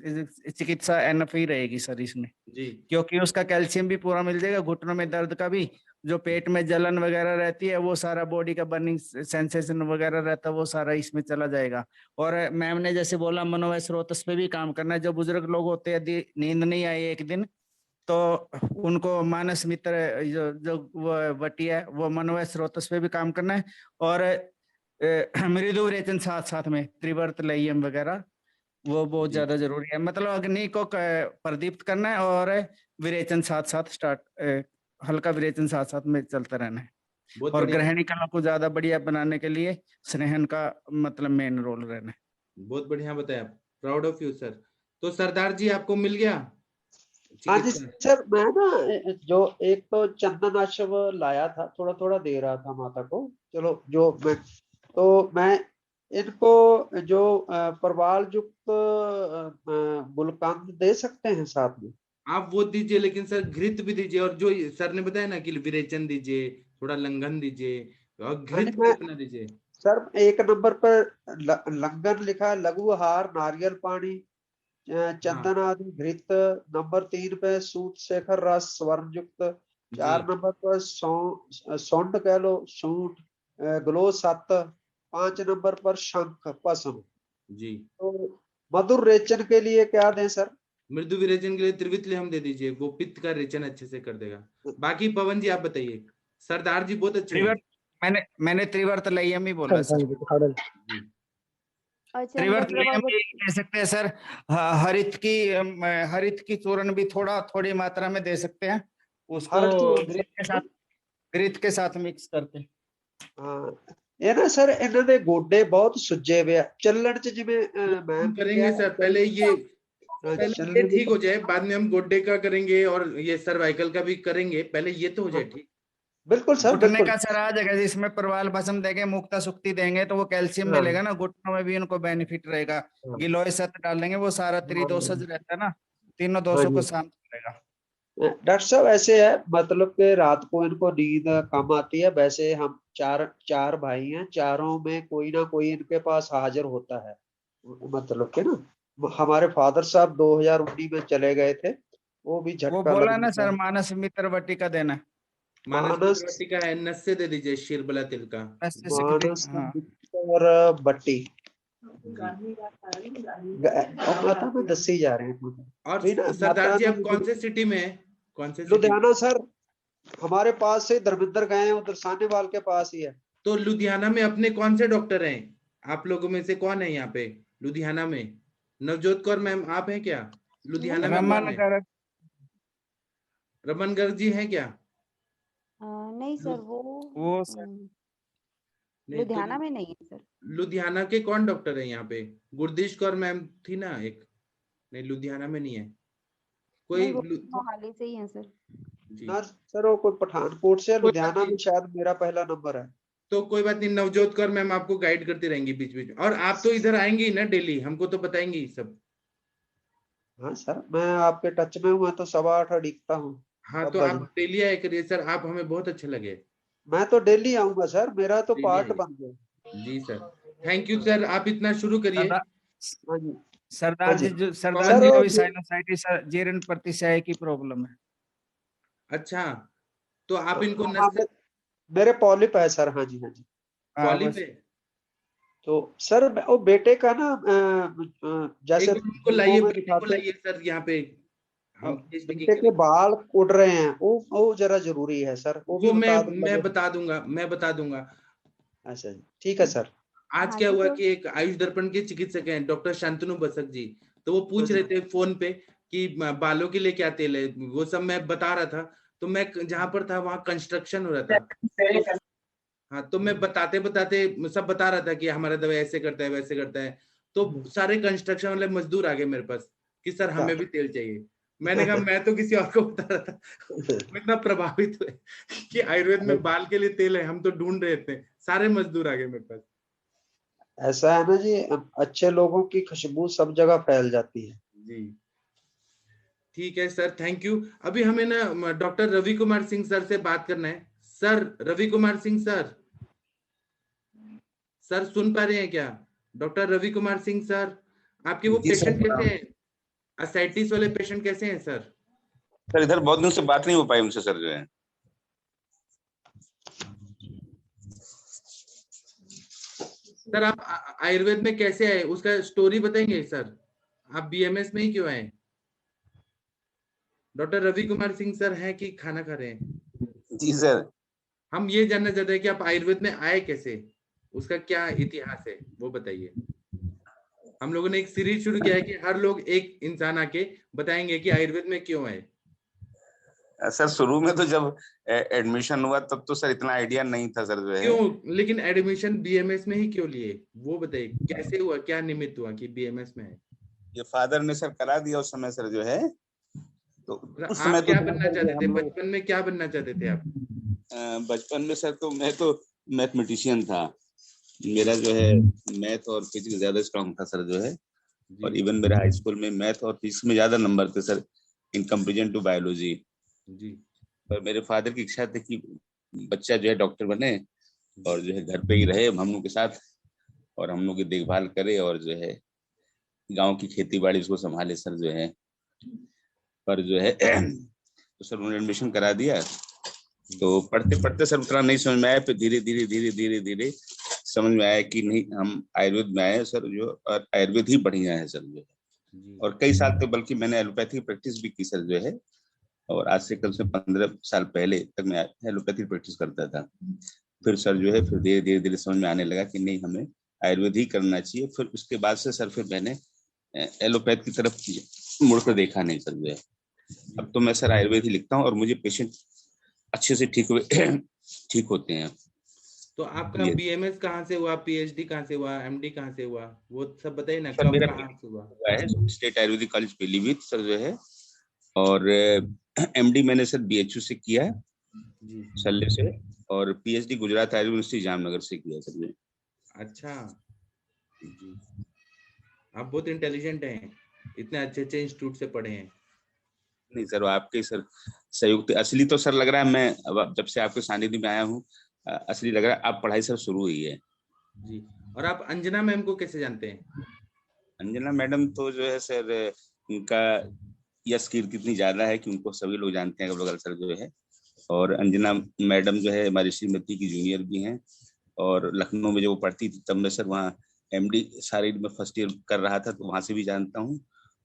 चिकित्सा एनफ ही रहेगी सर इसमें जी, क्योंकि उसका कैल्शियम भी पूरा मिल जाएगा, घुटनों में दर्द का भी, जो पेट में जलन वगैरह रहती है, वो सारा बॉडी का बर्निंग सेंसेशन वगैरह रहता है, वो सारा इसमें चला जाएगा। और मैम ने जैसे बोला, मनोवय स्रोतस पे भी काम करना है। जो बुजुर्ग लोग होते हैं, यदि नींद नहीं आई एक दिन, तो उनको मानस मित्र जो वो वटी है, वो मनोवय स्रोतस पे भी काम करना है। और मृदु रेचन साथ साथ में त्रिवर्त लयम वगैरह, वो बहुत ज्यादा जरूरी है। मतलब अग्नि को प्रदीप्त करना है, और विरेचन साथ साथ हल्का विरेचन साथ साथ में चलता रहना है। और गृहिणी कला को ज्यादा बढ़िया बनाने के लिए स्नेहन का मतलब मेन रोल रहना है। बहुत बढ़िया बताया, प्राउड ऑफ यू सर। तो सरदार जी आपको मिल गया? हाँ जी सर, मैं ना जो एक तो चंदनाश्व लाया था, थोड़ा थोड़ा दे रहा था माता को। चलो मैं इनको जो प्रवाल युक्त गुलकंद दे सकते हैं साथ में। आप वो दीजिए, लेकिन सर घृत भी दीजिए, और जो सर ने बताया ना कि विरेचन दीजिए, थोड़ा लंघन दीजिए, और घृत कल्पना दीजिए। सर 1 नंबर पर लंघन लिखा है, लघु आहार, नारियल पानी, चंदन आदि घृत। नंबर 3 पे सूत शेखर रस स्वर्ण युक्त। 4 नंबर पर सौंड कह लो, सूट ग्लो 7। 5 नंबर पर शंख पसम जी। तो मधुर रेचन के लिए क्या दें सर? मृदु विरेचन के लिए त्रिवितले हम दे दीजिए, वो पित्त का रेचन अच्छे से कर देगा। बाकी पवन जी आप बताइए। सरदार जी बहुत अच्छे हैं। मैंने त्रिवर्त लयम ही बोला सर। त्रिवर्त लयम भी दे सकते हैं सर। हरित की चूर्ण भी थोड़ी मात्रा में दे सकते हैं, उसको घृत के साथ मिक्स करके। हाँ, ये ना सर, इन्होंने गोडे बहुत सुजे हुए चलन च, जिमें मैम करेंगे सर। पहले ये ठीक हो जाए, बाद में हम गोड्डे का करेंगे और ये सर्वाइकल का भी करेंगे। पहले ये तो हो जाए ठीक। बिल्कुल सर, घुटने का सर आ जाएगा, जिसमें प्रवाल भस्म देंगे, मुक्ता सुक्ति देंगे, तो वो कैल्शियम मिलेगा ना, घुटनों में भी उनको बेनिफिट रहेगा। गिलोय सत्व डाल देंगे, वो सारा त्रिदोषज रहता है ना, तीनों दोषों को शांत करेगा। डॉक्टर साहब ऐसे है, मतलब कि रात को इनको नींद कम आती है। वैसे हम चार भाई हैं, चारों में कोई ना कोई इनके पास हाजिर होता है। मतलब के ना, हमारे फादर साहब 2019 में चले गए थे, वो भी झटका बोला ना सर, मानस मित्र वटी का देना। मानस मानस गुजराती का है, नस्य दे दीजिए शिरबला तिल का। मानस हाँ और बट्टी माता में दसी जा रहे हैं। और भी ना सरदार माता जी आप में कौन से सिटी में है, कौन से सिटी? लुधियाना सर, हमारे पास से धर्मेंद्र गए हैं, उधर सानेवाल के पास ही है। तो लुधियाना में अपने कौन से डॉक्टर हैं? आप लोगों में से कौन है यहाँ पे लुधियाना में? नवजोत कौर मैम आप हैं क्या लुधियाना में? कौन रमन है? गर्ग रमन गर्ग जी हैं क्या? नहीं सर, वो सर नहीं तो लुधियाना में नहीं है सर। लुधियाना के कौन डॉक्टर है यहाँ पे? गुरदीश कौर मैम थी ना एक, नहीं लुधियाना में नहीं है कोई। नहीं, वो मोहाली से ही है सर। जी सर वो कोई पठानकोट से, कोई लुधियाना बात में शायद मेरा पहला नंबर है। तो कोई बात नहीं, नवजोत कौर मैम आपको गाइड करती रहेंगी बीच बीच में। और आप तो इधर आएंगे ही ना डेली, हमको तो बताएंगे ही सब। हाँ सर, मैं आपके टच में हूँ तो 8:15 दिखता हूँ। हाँ तो आप डेली आया करिए सर, आप हमें बहुत अच्छे लगे। मैं तो डेली आऊंगा सर, मेरा तो डेली पार्ट आइए। बन गया। जी सर, थैंक यू सर, आप इतना शुरू करिए। हाँ जी सरदार जी, जो सरदार कौन जी जी? को भी साइनोसाइटिस जीर्ण प्रतिशय की प्रॉब्लम है। अच्छा, तो आप इनको हाँ, मेरे पॉलिप है सर। हाँ जी हाँ जी पॉलिप है। तो सर वो बेटे का ना जैसे एक उनको लाइए, में बेटे को दिखाते लाइए सर यहाँ पे। हम बेटे के बाल उड़ रहे हैं, वो जरा जरूरी है सर, वो भी वो बता दूंगा। मैं बता दूंगा, मैं बता दूंगा। अच्छा जी ठीक है सर। आज क्या हुआ कि एक आयुष दर्पण के चिकित्सक हैं डॉक्टर शांतनु बसक जी, तो वो पूछ रहे थे फोन पे कि बालों के लिए क्या तेल है, वो सब मैं बता रहा था। तो मैं जहां पर था वहां कंस्ट्रक्शन हो रहा था। हाँ तो मैं बताते बताते सब बता रहा था कि हमारा दवाई ऐसे करता है वैसे करता है। तो सारे कंस्ट्रक्शन वाले मजदूर आ गए मेरे पास कि सर हमें भी तेल चाहिए। मैंने कहा मैं तो किसी और को बता रहा था। मैं इतना प्रभावित हुए कि आयुर्वेद में बाल के लिए तेल है, हम तो ढूंढ रहे थे। सारे मजदूर आ गए मेरे पास। ऐसा है ना जी, अच्छे लोगों की खुशबू सब जगह फैल जाती है जी ठीक है सर, थैंक यू। अभी हमें ना डॉक्टर रवि कुमार सिंह सर से बात करना है। Sir Ravi Kumar Singh sir, sir सुन पा रहे हैं क्या? डॉक्टर रवि कुमार सिंह सर, आपके वो पेशेंट कैसे हैं, असाइटिस वाले पेशेंट कैसे हैं सर? सर इधर बहुत दिन से बात नहीं हो पाई उनसे सर, जो है सर आप आयुर्वेद में कैसे आए उसका स्टोरी बताएंगे सर? आप बीएमएस में ही क्यों आए? डॉक्टर रवि कुमार सिंह सर हैं कि खाना खा रहे हैं? जी सर, हम ये जानना चाहते हैं कि आप आयुर्वेद में आए कैसे, उसका क्या इतिहास है वो बताइए। हम लोगों ने एक सीरीज शुरू किया है कि हर लोग एक इंसान आके बताएंगे कि आयुर्वेद में क्यों आए। सर शुरू में तो जब एडमिशन हुआ तब तो सर इतना आइडिया नहीं था सर, जो है क्यों, लेकिन एडमिशन बीएमएस में ही क्यों लिए वो बताइए, कैसे हुआ, क्या निमित्त हुआ कि बीएमएस में है? ये फादर ने सर करा दिया उस समय सर, जो है तो उस समय आप क्या बनना चाहते थे बचपन में, क्या बनना चाहते थे आप? बचपन में सर तो मैं तो मैथमेटिशियन था। मेरा जो है मैथ और फिजिक्स ज्यादा स्ट्रांग था सर, जो है और इवन मेरा हाई स्कूल में मैथ और फिजिक्स में ज्यादा नंबर थे sir in comparison to biology जी। पर मेरे फादर की इच्छा थी कि बच्चा जो है डॉक्टर बने और जो है घर पे ही रहे हम लोग के साथ और हम लोग की देखभाल करे और जो है गांव की खेती बाड़ी उसको संभाले सर, जो है पर जो है तो सर उन्होंने एडमिशन करा दिया। तो पढ़ते पढ़ते सर उतना नहीं समझ में आया, फिर धीरे धीरे धीरे धीरे धीरे समझ में आया कि नहीं हम आयुर्वेद में आए सर, जो और आयुर्वेद ही बढ़िया है सर, जो है और कई साल तक बल्कि मैंने एलोपैथी प्रैक्टिस भी की सर, जो है और आज से कम से 15 साल पहले तक मैं एलोपैथी प्रैक्टिस करता था। फिर सर जो है फिर धीरे धीरे धीरे समझ में आने लगा कि नहीं हमें आयुर्वेद ही करना चाहिए। फिर उसके बाद से सर फिर मैंने एलोपैथ की तरफ मुड़कर देखा नहीं सर, जो है अब तो मैं सर आयुर्वेद ही लिखता हूँ और मुझे पेशेंट अच्छे से ठीक होते हैं। तो आपका बीएमएस कहाँ से हुआ, पीएचडी कहाँ से हुआ, एमडी कहाँ से हुआ, वो सब बताइए ना, कब कहाँ से हुआ? State Ayurvedic college Pilibhit sir, जो है और एमडी मैंने सर बीएचयू से किया सल्ले से और पीएचडी गुजरात आयुर्वेद यूनिवर्सिटी जामनगर से किया सर। अच्छा जी, आप बहुत इंटेलिजेंट हैं, इतने अच्छे अच्छे इंस्टीट्यूट से पढ़े हैं। नहीं सर आपके सर संयुक्त असली तो सर लग रहा है मैं अब जब से आपके सानिध्य में आया हूँ असली लग रहा है आप पढ़ाई सर शुरू हुई है जी। और आप अंजना मैम को कैसे जानते हैं? अंजना मैडम तो जो है सर उनका यश कीर्ति इतनी ज्यादा है कि उनको सभी लोग जानते हैं लोग सर, जो है और अंजना मैडम जो है हमारी श्रीमती की जूनियर भी हैं, और लखनऊ में जो वो पढ़ती थी तब मैं सर वहाँ एमडी साइड में फर्स्ट ईयर कर रहा था, तो वहाँ से भी जानता हूँ,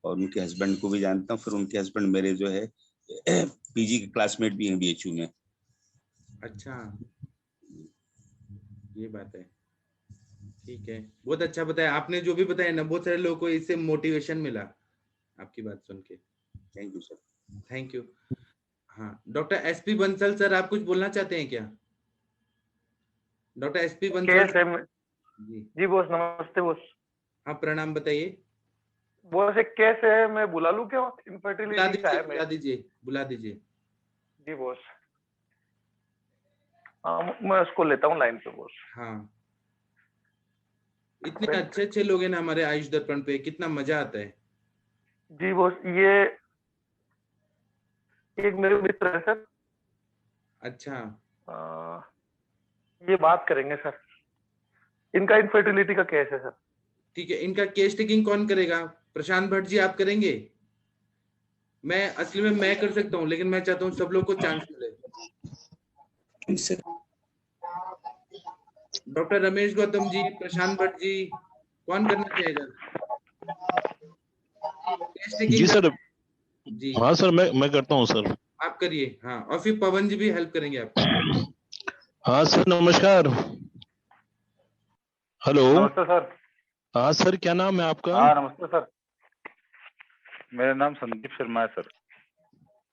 और उनके हस्बैंड को भी जानता हूँ। फिर उनके हस्बैंड मेरे जो है पीजी के क्लासमेट भी हैं बीएचयू में। अच्छा, ये बात है, ठीक है, बहुत अच्छा बताया आपने। जो भी बताया ना, बहुत सारे लोगों को इससे मोटिवेशन मिला आपकी बात सुन के। Thank you sir. Thank you. हाँ, डॉक्टर एसपी बंसल सर, आप कुछ बोलना चाहते हैं क्या? Doctor SP Bansal ji boss, नमस्ते बॉस। हाँ, प्रणाम, बताइए। बॉस एक केस है, मैं बुला लूं क्या? इनफर्टिलिटी का है। बुला दीजिए। जी बॉस, हाँ मैं उसको लेता हूँ लाइन पे बॉस। हाँ, इतने अच्छे अच्छे लोग हैं ना हमारे आयुष दर्पण पे, कितना मजा आता है। जी बॉस, ये एक मेरे मित्र है सर। अच्छा, ये बात करेंगे सर, इनका इनफर्टिलिटी का केस है सर। ठीक है, इनका केस टेकिंग कौन करेगा? प्रशांत भट्ट जी आप करेंगे? मैं असली में मैं कर सकता हूँ, लेकिन मैं चाहता हूँ सब लोग को चांस मिले। डॉक्टर रमेश गौतम जी, प्रशांत भट्ट जी, कौन करना चाहेगा? जी सर। जी हाँ सर, मैं करता हूँ सर। आप करिए। हाँ, और फिर पवन जी भी हेल्प करेंगे आपको। हाँ सर, नमस्कार। हेलो। नमस्ते सर। हाँ सर, क्या नाम है आपका? हाँ नमस्ते सर, मेरा नाम संदीप शर्मा है सर।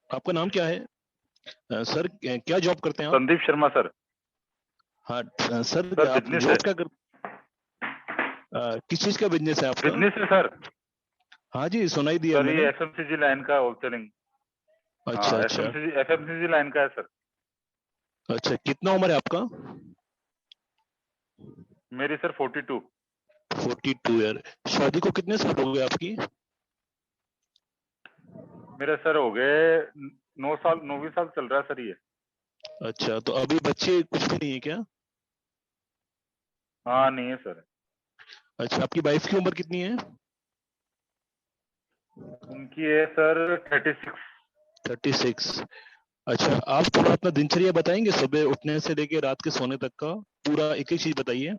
आपका नाम क्या है सर? क्या जॉब करते हैं आप? संदीप शर्मा सर। हाँ सर, सर आप बिजनेस जॉब है। क्या कर किस चीज का बिजनेस है आपका? बिजनेस है सर। हाँ जी, सुनाई दिया सर ये मैंने। एफएमसीजी लाइन का होलसेलिंग। अच्छा हाँ, अच्छा एफएमसीजी लाइन का है सर। अच्छा, कितना उम्र है आपका? मेरी सर 42। 42 ईयर। शादी को कितने साल हो गए आपकी? मेरे सर हो गए 9 साल, 9वीं साल चल रहा है सर ये। अच्छा, तो अभी बच्चे कुछ भी नहीं है क्या? हाँ नहीं है सर। अच्छा, आपकी वाइफ की उम्र कितनी है? उनकी है सर 36। 36। अच्छा, आप थोड़ा अपना दिनचर्या बताएंगे, सुबह उठने से लेके रात के सोने तक का पूरा एक एक चीज बताइए।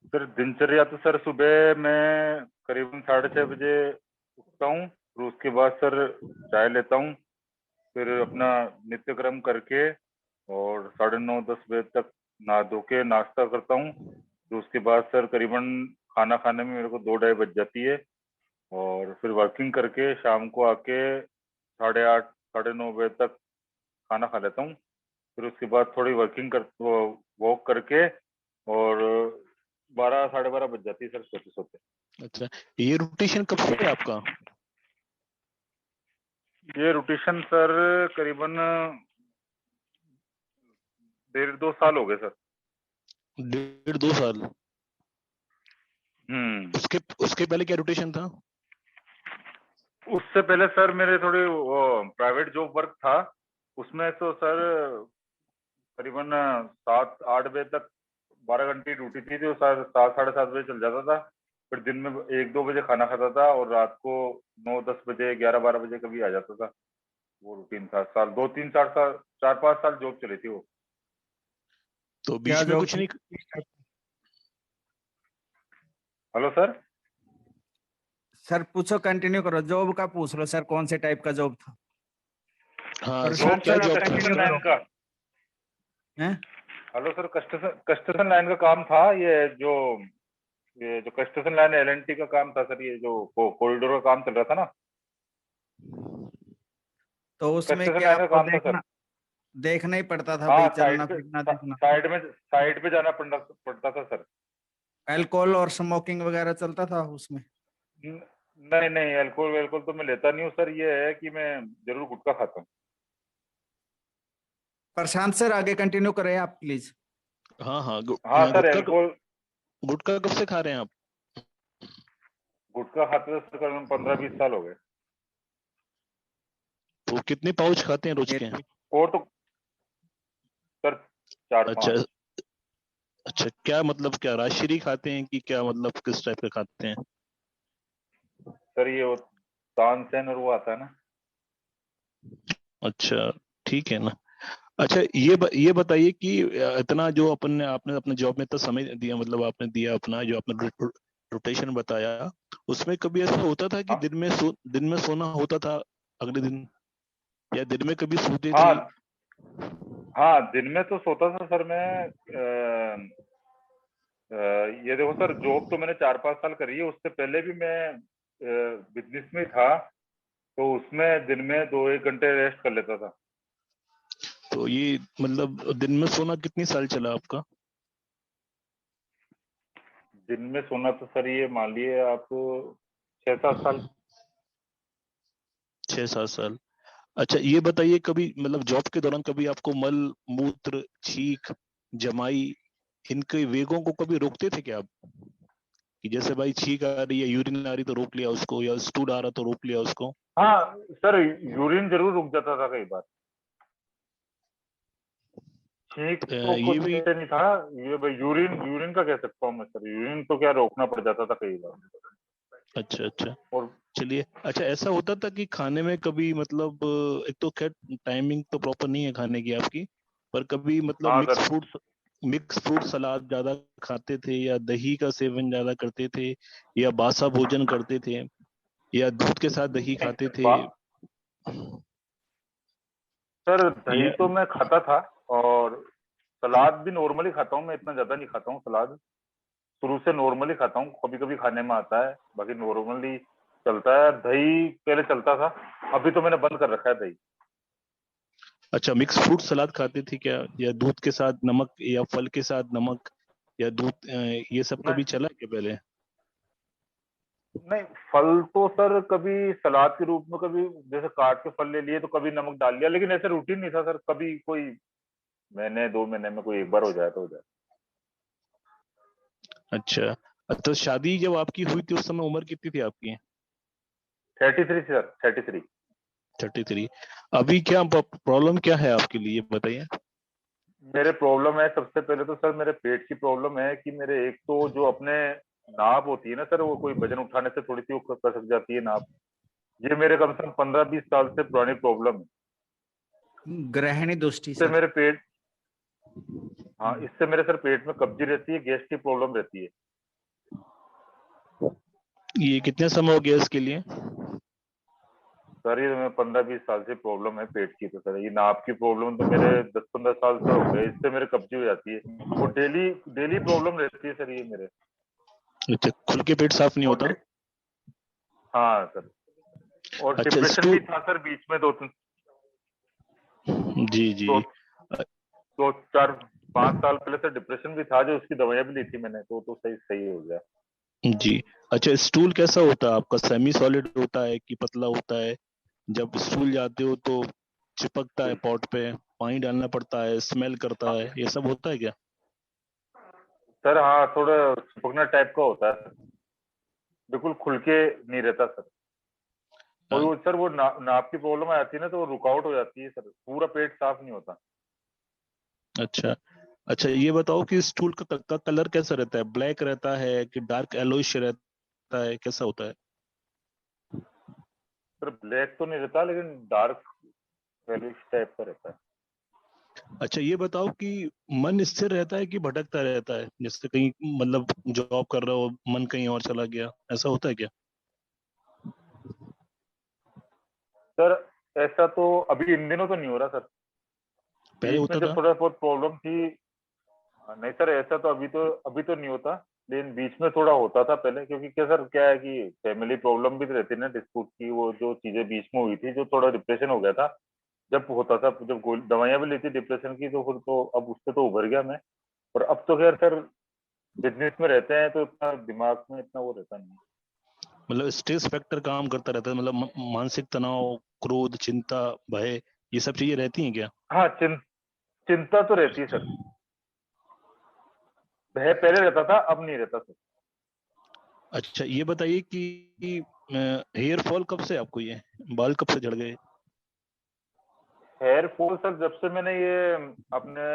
सर दिनचर्या तो सर सुबह मैं करीबन 6:30 बजे उठता हूँ, फिर उसके बाद सर चाय लेता हूँ, फिर अपना नित्यक्रम करके और 9:30-10 बजे तक नहा धो के नाश्ता करता हूँ। तो उसके बाद सर करीबन खाना खाने में मेरे को 2-2:30 बज जाती है, और फिर वर्किंग करके शाम को आके 8:30 9:30 बजे तक खाना खा लेता हूँ। फिर उसके बाद थोड़ी वर्किंग कर वॉक करके और 12 12:30 बज जाती है सर सोते सोते। अच्छा, ये रोटेशन कब से है आपका? ये रोटेशन सर करीबन 1.5-2 साल हो गए सर। 1.5-2 साल। उसके पहले क्या रोटेशन था? उससे पहले सर मेरे थोड़े प्राइवेट जॉब वर्क था, उसमें तो सर करीबन 7-8 बजे तक 12 घंटे ड्यूटी थी, तो सर 7 साढ़े 7 बजे चल जाता था। फिर दिन में 1-2 बजे खाना खाता था, और रात को 9-10 बजे 11-12 बजे कभी आ जाता था। वो रूटीन था। साल 2-3-4 साल 4-5 साल जॉब चली थी वो। तो बीच में कुछ नहीं? Hello sir. सर पूछो, कंटिन्यू करो, जॉब का पूछ लो सर, कौन से टाइप का जॉब था? हाँ सर, क्या जॉब था? हेलो सर, कंस्ट्रक्शन लाइन का काम था। ये जो कंस्ट्रक्शन लाइन एलएनटी का काम था सर, ये जो कॉरिडोर का काम चल रहा था ना, तो उसमें क्या आपको देखना ही पड़ता था भाई, चलना फिरना देखना? साइड पे जाना पड़ता था सर। अल्कोहल और स्मोकिंग वगैरह चलता था उसमें? नहीं, अल्कोहल वेल्कोहल तो मैं लेता नहीं हूँ सर। ये है कि मैं जरूर गुटखा खाता हूँ। प्रशांत सर आगे कंटिन्यू करें आप प्लीज। हाँ सर, अल्कोहल गुटखा कब से खा रहे हैं आप? गुटखा खाते सर करीबन 15-20 साल हो गए। तो कितने पाउच खाते हैं रोज के? और तो सर 4-5। अच्छा, क्या मतलब, क्या राजश्री खाते हैं कि क्या मतलब किस टाइप का खाते हैं? सर ये तानसेन और वो आता है ना। अच्छा, ठीक है ना। अच्छा, ये बताइए कि इतना जो आपने अपने जॉब में इतना समय दिया, मतलब आपने दिया अपना जो आपने रोटेशन बताया, उसमें कभी ऐसा होता था कि दिन में सोना होता था अगले दिन, या दिन में कभी सोते थे? हाँ, दिन में तो सोता था सर मैं। ये देखो सर, जॉब तो मैंने 4-5 साल करी है, उससे पहले भी मैं बिजनेस में था, तो उसमें दिन में 2-1 घंटे रेस्ट कर लेता था। तो ये मतलब दिन में सोना कितनी साल चला आपका? दिन में सोना तो सर ये मान लिए आप 6-7 साल। 6-7 साल। अच्छा, ये बताइए कभी मतलब जॉब के दौरान कभी आपको मल मूत्र छींक जमाई इनके वेगों को कभी रोकते थे क्या आप? कि जैसे भाई छींक आ रही है, यूरिन आ रही तो रोक लिया उसको, या स्टूल आ रहा तो रोक लिया उसको? हाँ सर, यूरिन जरूर रुक जाता था कई बार। छींक तो ये कुछ भी ऐसे नहीं था, ये भाई यूरिन यूरिन का कह सकता हूँ मैं सर। यूरिन तो क्या रोकना पड़ जाता था कई बार। अच्छा। और चलिए, अच्छा ऐसा होता था कि खाने में कभी मतलब एक तो खैर टाइमिंग तो प्रॉपर नहीं है खाने की आपकी, पर कभी मतलब हाँ सर। मिक्स फ्रूट सलाद ज्यादा खाते थे, या दही का सेवन ज्यादा करते थे, या बासा भोजन करते थे, या दूध के साथ दही खाते थे? सर दही या तो मैं खाता था, और सलाद भी नॉर्मली खाता हूँ मैं, इतना ज्यादा नहीं खाता हूँ सलाद। शुरू से नॉर्मली खाता हूँ, कभी कभी खाने में आता है, बाकी नॉर्मली चलता है। दही पहले चलता था, अभी तो मैंने बंद कर रखा है दही। अच्छा, मिक्स फ्रूट सलाद खाते थे क्या, या दूध के साथ नमक, या फल के साथ नमक, या दूध, ये सब कभी चला क्या पहले? नहीं, फल तो सर कभी सलाद के रूप में, कभी जैसे काट के फल ले लिए तो कभी नमक डाल लिया, लेकिन ऐसे रूटीन नहीं था सर। कभी कोई महीने 2 महीने में कोई एक बार हो जाए तो हो जाए। अच्छा, तो शादी जब आपकी हुई थी उस समय उम्र कितनी थी आपकी? 33 सर, 33। 33। अभी क्या प्रॉब्लम क्या है आपके लिए, बताइए। मेरे प्रॉब्लम है, सबसे पहले तो सर मेरे पेट की प्रॉब्लम है कि मेरे एक तो जो अपने नाप होती है ना सर, वो कोई वजन उठाने से थोड़ी सी वो कसक जाती है नाप। ये मेरे कम से कम 15-20 साल से पुरानी प्रॉब्लम है। ग्रहणी दोष्टि इससे सर। मेरे पेट, हाँ, इससे मेरे सर पेट में कब्जी रहती है, गैस की प्रॉब्लम रहती है। ये कितने समय हो गया इसके लिए? सर ये मैं 15-20 साल से प्रॉब्लम है पेट की। तो सर ये नाप की प्रॉब्लम तो मेरे 10-15 साल से हो गए, इससे मेरे कब्जी हो जाती है, और डेली डेली प्रॉब्लम रहती है सर ये मेरे। अच्छा, खुल के पेट साफ नहीं और होता? हाँ सर, और अच्छा, डिप्रेशन भी था सर बीच में 2-3 जी। 2-4-5 साल पहले से डिप्रेशन भी था, जो उसकी दवाइयां भी ली थी मैंने, तो सही सही हो गया। जी। अच्छा, स्टूल कैसा होता है आपका? सेमी सॉलिड होता है कि पतला होता है? जब स्टूल जाते हो तो चिपकता है पॉट पे, पानी डालना पड़ता है, स्मेल करता है, ये सब होता है क्या? सर हाँ, थोड़ा चिपकना टाइप का होता है, बिल्कुल खुल के नहीं रहता सर। और वो सर वो नाप की प्रॉब्लम आ जाती है ना, तो वो रुकावट हो जाती है सर, पूरा पेट साफ नहीं होता। अच्छा, ये बताओ कि स्टूल का कलर कैसा रहता है? ब्लैक रहता है कि डार्क येलोइश रहता है, कैसा होता है? सर ब्लैक तो नहीं रहता, लेकिन डार्क येलोइश टाइप का रहता है। अच्छा, ये बताओ कि मन स्थिर रहता है कि भटकता रहता है? जैसे कहीं मतलब जॉब कर रहे हो, मन कहीं और चला गया, ऐसा होता है क्या? सर ऐसा तो अभी इन दिनों तो नहीं हो रहा सर। पहले बीच में होता जब था? थोड़ा बहुत प्रॉब्लम थी, नहीं सर ऐसा तो अभी तो नहीं होता, लेकिन बीच में थोड़ा होता था पहले। क्योंकि क्या सर, क्या है कि फैमिली प्रॉब्लम भी रहती है ना, डिस्प्यूट की, वो जो चीजें बीच में हुई थी, जो थोड़ा डिप्रेशन हो गया था जब होता था, जब दवाइयां भी ली थी डिप्रेशन की, तो फिर तो अब उससे तो उभर गया मैं। और अब तो खैर सर बिजनेस में रहते हैं, तो इतना दिमाग में इतना वो रहता नहीं। मतलब स्ट्रेस फैक्टर काम करता रहता है, मतलब मानसिक तनाव, क्रोध, चिंता, भय, ये सब चीजें रहती हैं क्या? हाँ, चिंता तो रहती है सर। भय पहले रहता था, अब नहीं रहता सर। अच्छा, ये बताइए कि हेयर फॉल कब से आपको, ये बाल कब से झड़ गए? हेयर फॉल सर जब से मैंने ये अपने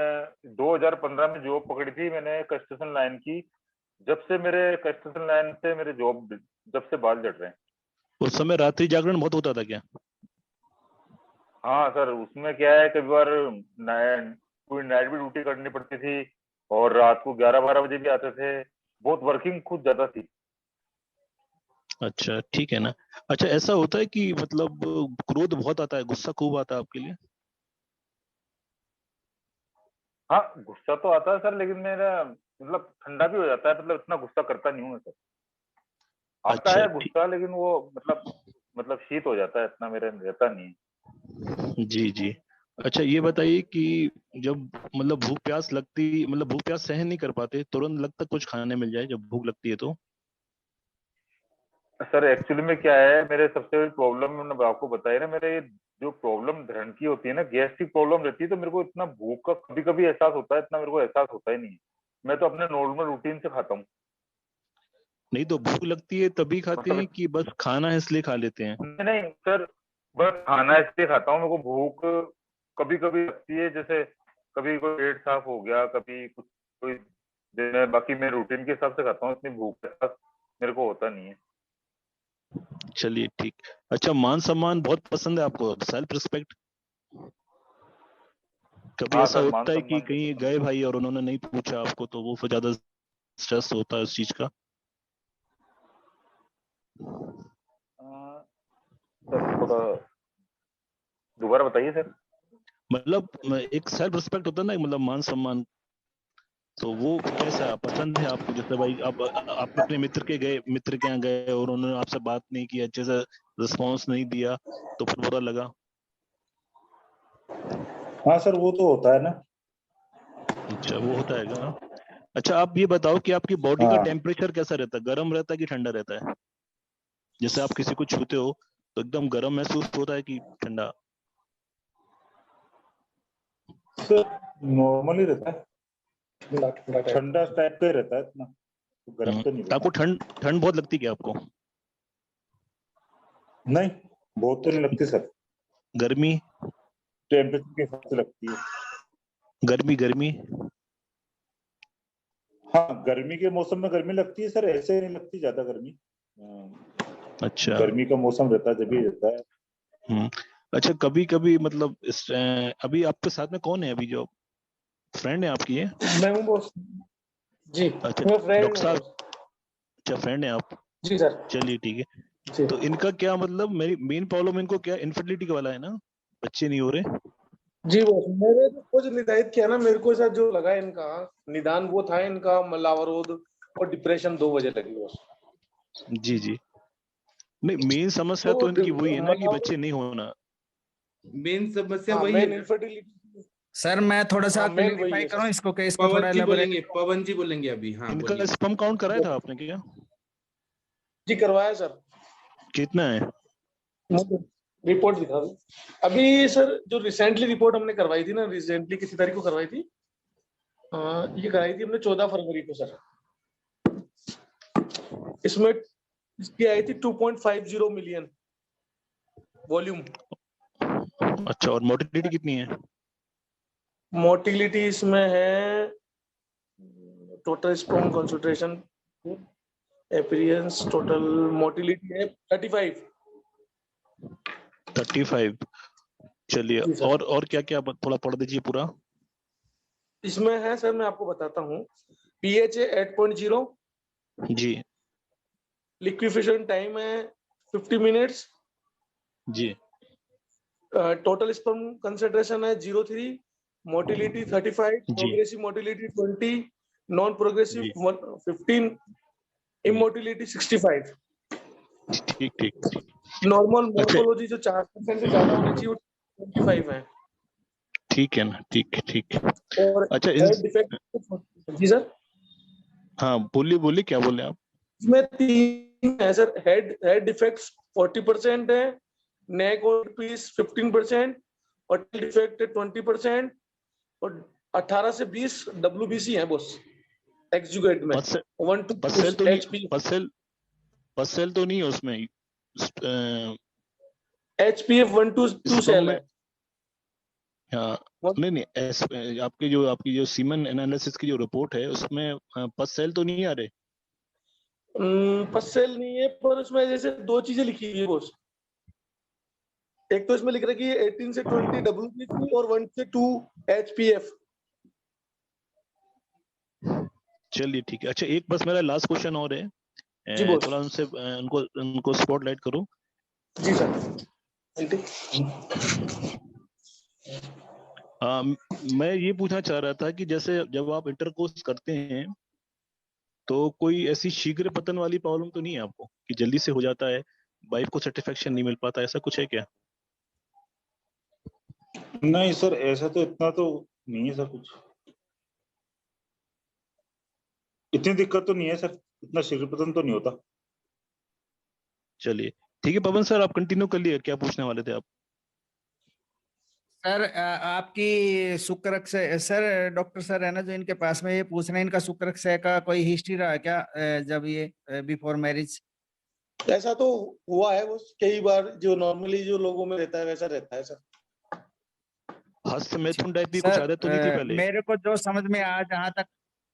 2015 में जॉब पकड़ी थी मैंने कंस्ट्रक्शन लाइन की, जब से मेरे कंस्ट्रक्शन लाइन से मेरे जॉब, जब से बाल झड़ रहे हैं। उस समय रात्रि जागरण बहुत होता था क्या? हाँ सर, उसमें क्या है, कई बार पूरी नाइट भी ड्यूटी करनी पड़ती थी और रात को 11-12 बजे भी आते थे। बहुत वर्किंग खुद ज्यादा थी। अच्छा ठीक है ना। अच्छा ऐसा होता है कि मतलब क्रोध बहुत आता है, गुस्सा खूब आता है आपके लिए? हाँ, गुस्सा तो आता है सर, लेकिन मेरा मतलब ठंडा भी हो जाता है, मतलब इतना गुस्सा करता नहीं हूँ मैं सर। आता अच्छा है गुस्सा, लेकिन वो मतलब शीत हो जाता है, इतना मेरे रहता नहीं है। जी जी। अच्छा ये बताइए कि जब मतलब भूख प्यास लगती, मतलब भूख प्यास सहन नहीं कर पाते, तुरंत लगता कुछ खाने मिल जाए जब भूख लगती है तो? सर एक्चुअली में क्या है, मेरे सबसे बड़ी प्रॉब्लम मैंने आपको बताया ना, मेरे जो प्रॉब्लम धरण की होती है ना, गैस्ट्रिक प्रॉब्लम रहती है, तो मेरे को इतना भूख का कभी कभी एहसास होता है, इतना मेरे को एहसास होता ही नहीं है। मैं तो अपने नॉर्मल रूटीन से खाता हूँ। नहीं तो भूख लगती है तभी खाते हैं मतलब कि बस खाना है इसलिए खा लेते हैं? नहीं सर, बस खाना इसलिए खाता हूँ, मेरे को भूख कभी कभी लगती है, जैसे कभी कोई पेट साफ हो गया, कभी कुछ कोई दिन है, बाकी मैं रूटीन के हिसाब से खाता हूँ, इतनी भूख का एहसास मेरे को होता नहीं है। चलिए ठीक। अच्छा मान सम्मान बहुत पसंद है आपको, सेल्फ रिस्पेक्ट? कभी हाँ ऐसा सर, मान होता है कि सम्मान तो कहीं पसंद गए भाई और उन्होंने नहीं पूछा आपको तो वो फिर ज्यादा स्ट्रेस होता है उस चीज का? है। सर थोड़ा दोबारा बताइए सर। मतलब एक सेल्फ रिस्पेक्ट होता है ना, मतलब मान सम्मान, तो वो कैसा पसंद है आपको? जैसे भाई आप अपने मित्र के यहाँ गए और उन्होंने आपसे बात नहीं की, अच्छे से रिस्पॉन्स नहीं दिया तो फिर बुरा लगा? हाँ सर, वो तो होता है ना। अच्छा वो होता है क्या? अच्छा आप ये बताओ कि आपकी बॉडी का हाँ टेम्परेचर कैसा रहता है, गर्म रहता है कि ठंडा रहता है? जैसे आप किसी को छूते हो तो एकदम गर्म महसूस होता है कि ठंडा? सर नॉर्मल ही रहता है, ठंडा टाइप का ही रहता है, इतना तो गर्म तो नहीं तो आपको रहता। ठंड ठंड बहुत लगती है क्या आपको? नहीं, बहुत तो नहीं लगती सर, गर्मी? टेम्परेचर के हिसाब से लगती है। गर्मी गर्मी? हाँ, गर्मी के मौसम में गर्मी लगती है सर, ऐसे नहीं लगती ज्यादा गर्मी। अच्छा। गर्मी का मौसम रहता है जब भी रहता है। अच्छा कभी कभी मतलब अभी आपके साथ में कौन है अभी, जो फ्रेंड है आपकी है? मैं हूँ बॉस जी। अच्छा मैं फ्रेंड डॉक्टर हूँ साहब। बॉस। अच्छा फ्रेंड है आप? जी सर। चलिए ठीक है। जी तो इनका क्या मतलब, मेरी मेन प्रॉब्लम इनको क्या इनफर्टिलिटी वाला है ना, बच्चे नहीं हो रहे? जी बॉस, मैंने तो कुछ निर्धारित किया ना, मेरे को साथ जो लगा इनका निदान वो था इनका मलावरोध और डिप्रेशन 2 वजह लगी बॉस। जी जी। नहीं मेन समस्या तो इनकी वही है ना कि बच्चे नहीं होना। मेन समस्या हाँ, वही है मेन ना। इनफर्टिलिटी। सर मैं थोड़ा सा हाँ, मेन वही क्लियरिफाई है करूं सर। इसको, कि इसको थोड़ा एलाबोरेट। पवन जी बोलेंगे अभी। हाँ इनका बोलिए। स्पर्म काउंट कराया था आपने क्या? जी करवाया सर। कितना है? रिपोर्ट दिखा दो अभी सर। जो रिसेंटली रिपोर्ट हमने करवाई थी ना, रिसेंटली किसी तारीख को करवाई थी, ये कराई थी हमने 14 फरवरी को सर। इसमें इसकी आई थी 2.50 मिलियन वॉल्यूम। अच्छा और मोटिलिटी कितनी है? मोटिलिटी इसमें है, total sperm concentration appearance, total motility है 35। 35। चलिए और क्या क्या थोड़ा पढ़ दीजिए पूरा। इसमें है सर, मैं आपको बताता हूँ। पीएच है 8.0 जी लिक्विफिकेशन टाइम है 50 मिनट्स जी। टोटल स्पर्म कंसंट्रेशन है 0.3, motility 35, progressive motility 20, non progressive 15, इमोटिलिटी 65। ठीक ठीक। नॉर्मल मॉर्फोलॉजी जो 4% से ज्यादा होनी चाहिए वो 25 है। ठीक है ना, ठीक। और अच्छा हेड डिफेक्ट। जी सर। हाँ बोलिए क्या बोले आप? इसमें 3 है सर। हेड डिफेक्ट्स 40% है, नेक और पीस 15% और टेल डिफेक्ट 20% और 18 से 20 WBC है बॉस एक्सजुगेट में। 1 to 2 HP पसल तो नहीं है उसमें? HPF 1 to 2 सेल है। हाँ नहीं आपकी जो सीमन एनालिसिस की जो रिपोर्ट है उसमें पस सेल तो नहीं आ रहे? पस सेल नहीं है, पर उसमें जैसे 2 चीजें लिखी हुई है बॉस। एक तो इसमें लिख रहा है कि 18 से 20 WBC और 1 से 2 HPF। चलिए ठीक है। अच्छा, एक बस मेरा लास्ट क्वेश्चन और है, थोड़ा उनसे उनको स्पॉटलाइट करो। जी सर। मैं ये पूछना चाह रहा था कि जैसे जब आप इंटरकोर्स करते हैं तो कोई ऐसी शीघ्र पतन वाली प्रॉब्लम तो नहीं है आपको कि जल्दी से हो जाता है, वाइफ को सेटिस्फेक्शन नहीं मिल पाता, ऐसा कुछ है क्या? नहीं सर, ऐसा तो इतना तो नहीं है सर, कुछ इतनी दिक्कत तो नहीं है सर, इतना शीघ्र पतन तो नहीं होता। चलिए ठीक है। पवन सर आप कंटिन्यू कर लिए, क्या पूछने वाले थे आप? सर आपकी शुक्र क्षय, सर डॉक्टर सर है ना जो इनके पास में, ये पूछ रहे हैं इनका शुक्र क्षय का कोई हिस्ट्री रहा है क्या जब ये बिफोर मैरिज? ऐसा तो हुआ है वो कई बार, जो नॉर्मली जो लोगों में रहता है वैसा रहता है सर। हस्त मैथुन टाइप की कुछ आदत तो नहीं थी पहले? मेरे को जो समझ में आया,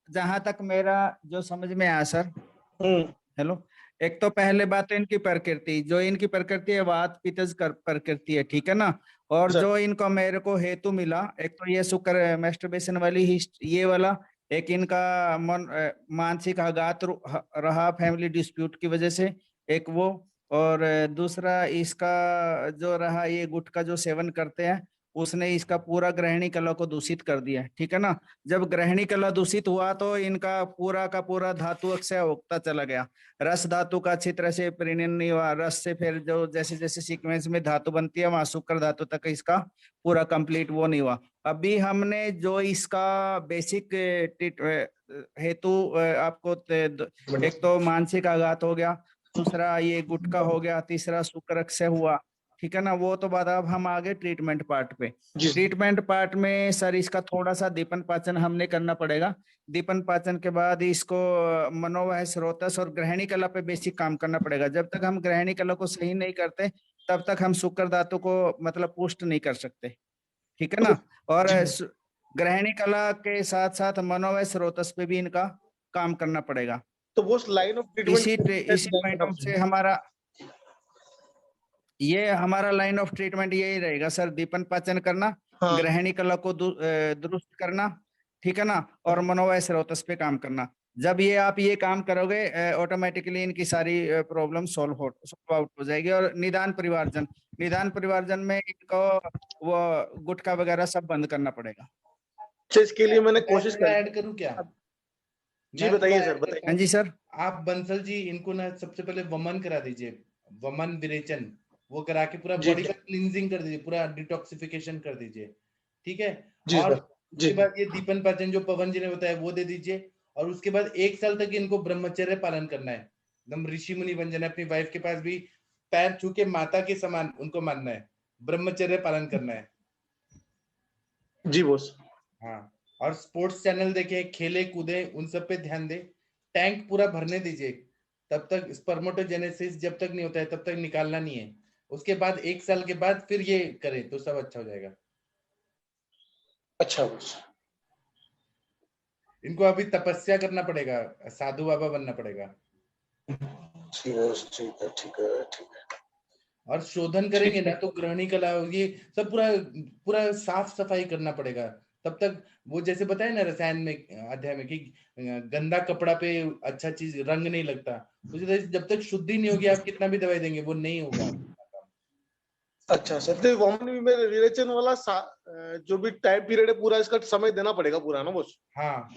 जहां तक मेरा जो समझ में आया सर, हेलो, एक तो पहले बात है इनकी प्रकृति, जो इनकी प्रकृति है वात पित्त प्रकृति है, ठीक है ना। और जो इनको मेरे को हेतु मिला, एक तो ये शुक्र मैस्टरबेशन वाली ये वाला, एक इनका मानसिक आघात रहा फैमिली डिस्प्यूट की वजह से, एक वो, और दूसरा इसका जो रहा ये गुटखा जो सेवन करते हैं, उसने इसका पूरा ग्रहणी कला को दूषित कर दिया, ठीक है ना। जब ग्रहणी कला दूषित हुआ तो इनका पूरा का पूरा धातु अक्षय होता चला गया, रस धातु का अच्छी तरह से परिणन नहीं हुआ, रस से फिर जो जैसे जैसे सीक्वेंस में धातु बनती है वहां शुक्र धातु तक इसका पूरा कंप्लीट वो नहीं हुआ। अभी हमने जो इसका बेसिक हेतु आपको एक तो मानसिक आघात हो गया, दूसरा ये गुटखा हो गया, तीसरा शुक्र अक्षय हुआ, ठीक है ना। वो तो बात, अब हम आगे ट्रीटमेंट पार्ट पे। ट्रीटमेंट पार्ट में सर इसका थोड़ा सा दीपन पाचन हमने करना पड़ेगा। दीपन पाचन के बाद इसको मनोवाय स्रोतस और ग्रहणी कला पे बेसिक काम करना पड़ेगा। जब तक हम ग्रहणी कला को सही नहीं करते तब तक हम शुक्र धातु को मतलब पुष्ट नहीं कर सकते, ठीक है ना। और ग्रहणी कला के साथ साथ मनोवाय स्रोतस पे भी इनका काम करना पड़ेगा। तो वो लाइन ऑफ ट्रीटमेंट इसी पॉइंट ऑफ से हमारा लाइन ऑफ ट्रीटमेंट यही रहेगा सर, दीपन पाचन करना, ग्रहणी कला को दुरुस्त करना, ठीक है ना, और मनोवाय स्रोतस पे काम करना। जब आप ये काम करोगे ऑटोमेटिकली इनकी सारी प्रॉब्लम सॉल्व आउट हो जाएगी। और निदान परिवारजन में इनको वो गुटखा वगैरह सब बंद करना पड़ेगा। इसके लिए मैंने कोशिश करी। ऐड करूं क्या? जी बताइए सर, बताइए। हाँ जी सर। आप बंसल जी इनको ना सबसे पहले वमन करा दीजिए, वमन विरेचन, वो करा के पूरा बॉडी का क्लींजिंग कर दीजिए, पूरा डिटॉक्सिफिकेशन कर दीजिए, ठीक है। और उसके बाद ये दीपन पाचन जो पवन जी ने बताया वो दे दीजिए। और उसके बाद 1 साल तक इनको ब्रह्मचर्य पालन करना है, एकदम ऋषि मुनि बन जाना है। अपनी वाइफ के पास भी पैर छू के माता के समान उनको मानना है, ब्रह्मचर्य पालन करना है। जी बॉस। हाँ, और स्पोर्ट्स चैनल देखे, खेले कूदे, उन सब पे ध्यान दे। टैंक पूरा भरने दीजिए, तब तक स्पर्मेटोजेनेसिस जब तक नहीं होता है तब तक निकालना नहीं है। उसके बाद 1 साल के बाद फिर ये करें तो सब अच्छा हो जाएगा। अच्छा बॉस। इनको अभी तपस्या करना पड़ेगा, साधु बाबा बनना पड़ेगा। ठीक है, ठीक है। और शोधन करेंगे ना तो ग्रहणी कला, ये सब पूरा साफ सफाई करना पड़ेगा। तब तक वो जैसे बताए ना रसायन में अध्याय में कि गंदा कपड़ा पे अच्छा चीज रंग नहीं लगता, उसी तरह जब तक शुद्धि नहीं होगी आप कितना भी दवाई देंगे वो नहीं होगा। अच्छा सर, तो वमन में रिलेशन वाला जो भी टाइम पीरियड है पूरा इसका समय देना पड़ेगा पूरा ना बॉस? हाँ,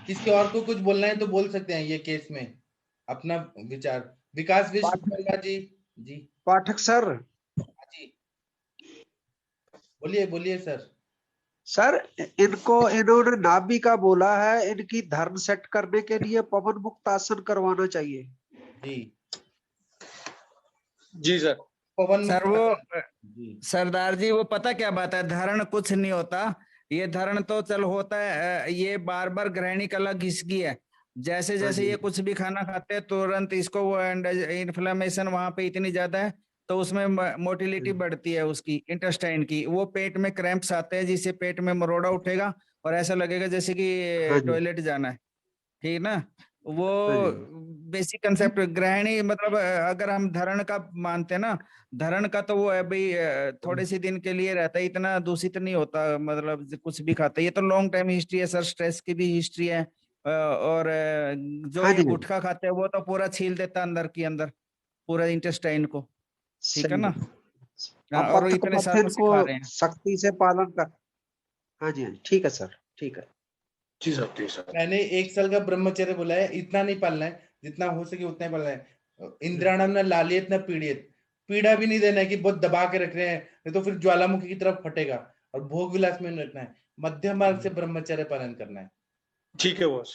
किसी और को कुछ बोलना है तो बोल सकते हैं ये केस में अपना विचार। विकास विश्व जी। पाठक सर। जी बोलिए सर। सर इन्होंने नाभि का बोला है, इनकी धर्म सेट करने के लिए पवन मुक्त आसन करवाना चाहिए। जी सर। पवन सर वो सरदार जी वो पता क्या बात है, धरण कुछ नहीं होता, ये धरण तो चल होता है, ये बार बार ग्रहणी कला घिसकी है। जैसे जैसे ये कुछ भी खाना खाते हैं तुरंत इसको वो इन्फ्लेमेशन वहां पे इतनी ज्यादा है तो उसमें मोटिलिटी बढ़ती है उसकी इंटेस्टाइन की, वो पेट में क्रैम्प्स आते हैं जिससे पेट में मरोड़ा उठेगा और ऐसा लगेगा जैसे कि टॉयलेट जाना है, ठीक ना। वो बेसिक कंसेप्ट ग्रहणी मतलब अगर हम धरण का मानते हैं ना, धरण का तो वो है भाई थोड़े से दिन के लिए रहता है, इतना दूषित नहीं होता, मतलब कुछ भी खाता है। ये तो लॉन्ग टाइम हिस्ट्री है सर, स्ट्रेस की भी हिस्ट्री है। और जो हाँ ये जी गुटखा खाते हैं वो तो पूरा छील देता अंदर की अंदर पूरा इंटेस्टाइन को, ठीक है सही ना। है। हाँ, अब और वो वक्त इतने पथ सालों से इनको खा रहे हैं। सख्ती से पालन कर। हाँ जी हाँ जी, ठीक है सर, ठीक है। जी सर, जी सर। मैंने 1 साल का ब्रह्मचर्य बोला है, इतना नहीं पालना है, जितना हो सके उतना ही पालना है। इंद्राणम न लालियत न पीड़ित, पीड़ा भी नहीं देना है कि बहुत दबा के रख रहे हैं, नहीं तो फिर ज्वालामुखी की तरफ फटेगा। और भोग विलास में नहीं रखना है, मध्यम मार्ग से ब्रह्मचर्य पालन करना है। ठीक है बॉस,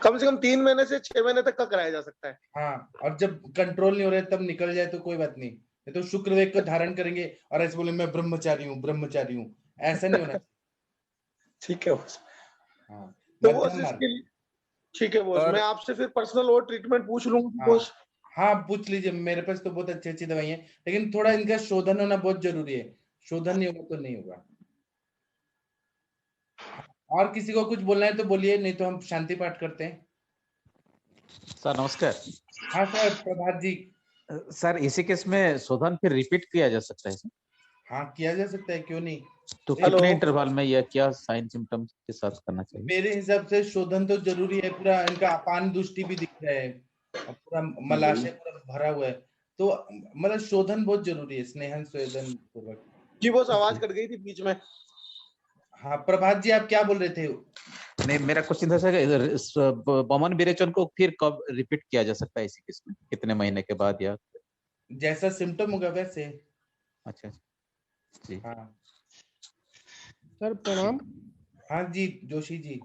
कम से कम 3 महीने से 6 महीने तक का कराया जा सकता है। हाँ, और जब कंट्रोल नहीं हो रहा है तब निकल जाए तो कोई बात नहीं, नहीं तो शुक्रवेग को धारण करेंगे और ऐसे बोले मैं ब्रह्मचारी हूँ, ब्रह्मचारी हूँ, ऐसा नहीं होना चाहिए। ठीक है बॉस। हाँ, तो बॉस मध्यम मार्ग। इसके लिए ठीक है बॉस, मैं आपसे फिर पर्सनल और ट्रीटमेंट पूछ लूंगा हाँ, बॉस। हाँ पूछ लीजिए, मेरे पास तो बहुत अच्छी अच्छी दवाई है, लेकिन थोड़ा इनका शोधन होना बहुत जरूरी है, शोधन नहीं होगा तो नहीं होगा। और किसी को कुछ बोलना है तो बोलिए, नहीं तो हम शांति पाठ करते हैं। सर नमस्कार। हाँ सर, प्रभात जी। सर इसी केस में शोधन फिर रिपीट किया जा सकता है सर? हाँ किया जा सकता है, क्यों नहीं। तो कितने इंटरवल में या क्या साइन सिम्टम्स के साथ करना चाहिए? मेरे हिसाब से शोधन तो जरूरी है, पूरा इनका अपान दृष्टि भी दिख रहा है और पूरा मलाशय पूरा भरा हुआ है, तो मतलब शोधन बहुत जरूरी है, स्नेहन स्वेदन पूर्वक। जी बॉस, आवाज कट गई थी बीच में। हाँ प्रभात जी, आप क्या बोल रहे थे? नहीं, मेरा क्वेश्चन था सर, वमन विरेचन को फिर कब रिपीट किया जा सकता है इसी केस में, कितने महीने के बाद या जैसा सिम्टम होगा वैसे। अच्छा जी। हाँ सर प्रणाम। हाँ जी जोशी जी।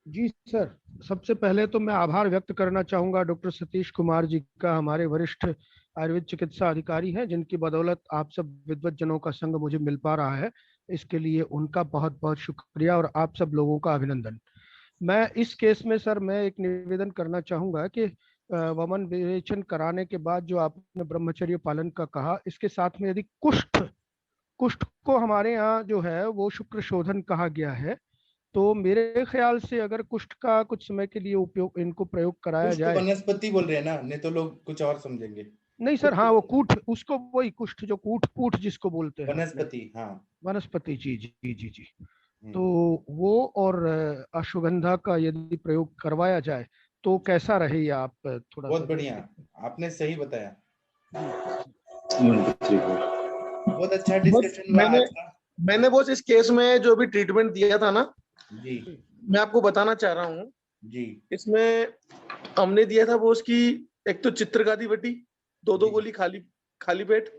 जी सर, सबसे पहले तो मैं आभार व्यक्त करना चाहूंगा डॉक्टर सतीश कुमार जी का, हमारे वरिष्ठ आयुर्वेद चिकित्सा अधिकारी हैं, जिनकी बदौलत आप सब विद्वत जनों का संग मुझे मिल पा रहा है। इसके लिए उनका बहुत बहुत शुक्रिया और आप सब लोगों का अभिनंदन। मैं इस केस में सर मैं एक निवेदन करना चाहूंगा कि वमन विरेचन कराने के बाद जो आपने ब्रह्मचर्य पालन का कहा, इसके साथ में यदि कुष्ठ को हमारे यहाँ जो है वो शुक्र शोधन कहा गया है, तो मेरे ख्याल से अगर कुष्ठ का कुछ समय के लिए उपयोग इनको प्रयोग कराया कुष्ठ जाए। वनस्पति बोल रहे हैं ना, नहीं तो लोग कुछ और समझेंगे। नहीं सर, हाँ वो कूट, उसको वही कुष्ठ जो कूट जिसको बोलते हैं वनस्पति। हाँ वनस्पति, जी जी जी जी। तो वो और अश्वगंधा का यदि प्रयोग करवाया जाए तो कैसा रहे, आप थोड़ा बहुत सा बढ़िया, आपने सही बताया। जी। बहुत अच्छा डिस्कशन हुआ आज का। मैंने बॉस इस केस में जो भी ट्रीटमेंट दिया था ना जी, मैं आपको बताना चाह रहा हूँ जी। इसमें हमने दिया था बॉस की, एक तो चित्रगादी बटी 2-2 गोली खाली पेट,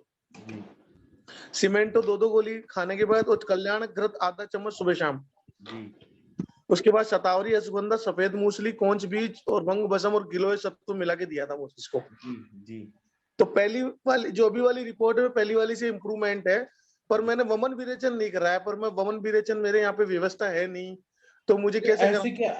सीमेंटो 2-2 गोली खाने के बाद, और कल्याण घृत आधा चम्मच सुबह शाम जी। उसके बाद शतावरी, अश्वगंधा, सफेद मूसली, कोंच बीज और भंग भस्म और गिलोय सत्तू मिला के दिया था बॉस इसको। जी। तो पहली वाली जो भी वाली रिपोर्ट है पहली वाली से इम्प्रूवमेंट है, पर मैंने वमन विरेचन नहीं कराया, पर मैं वमन विरेचन मेरे यहाँ पे व्यवस्था है नहीं, तो मुझे कैसे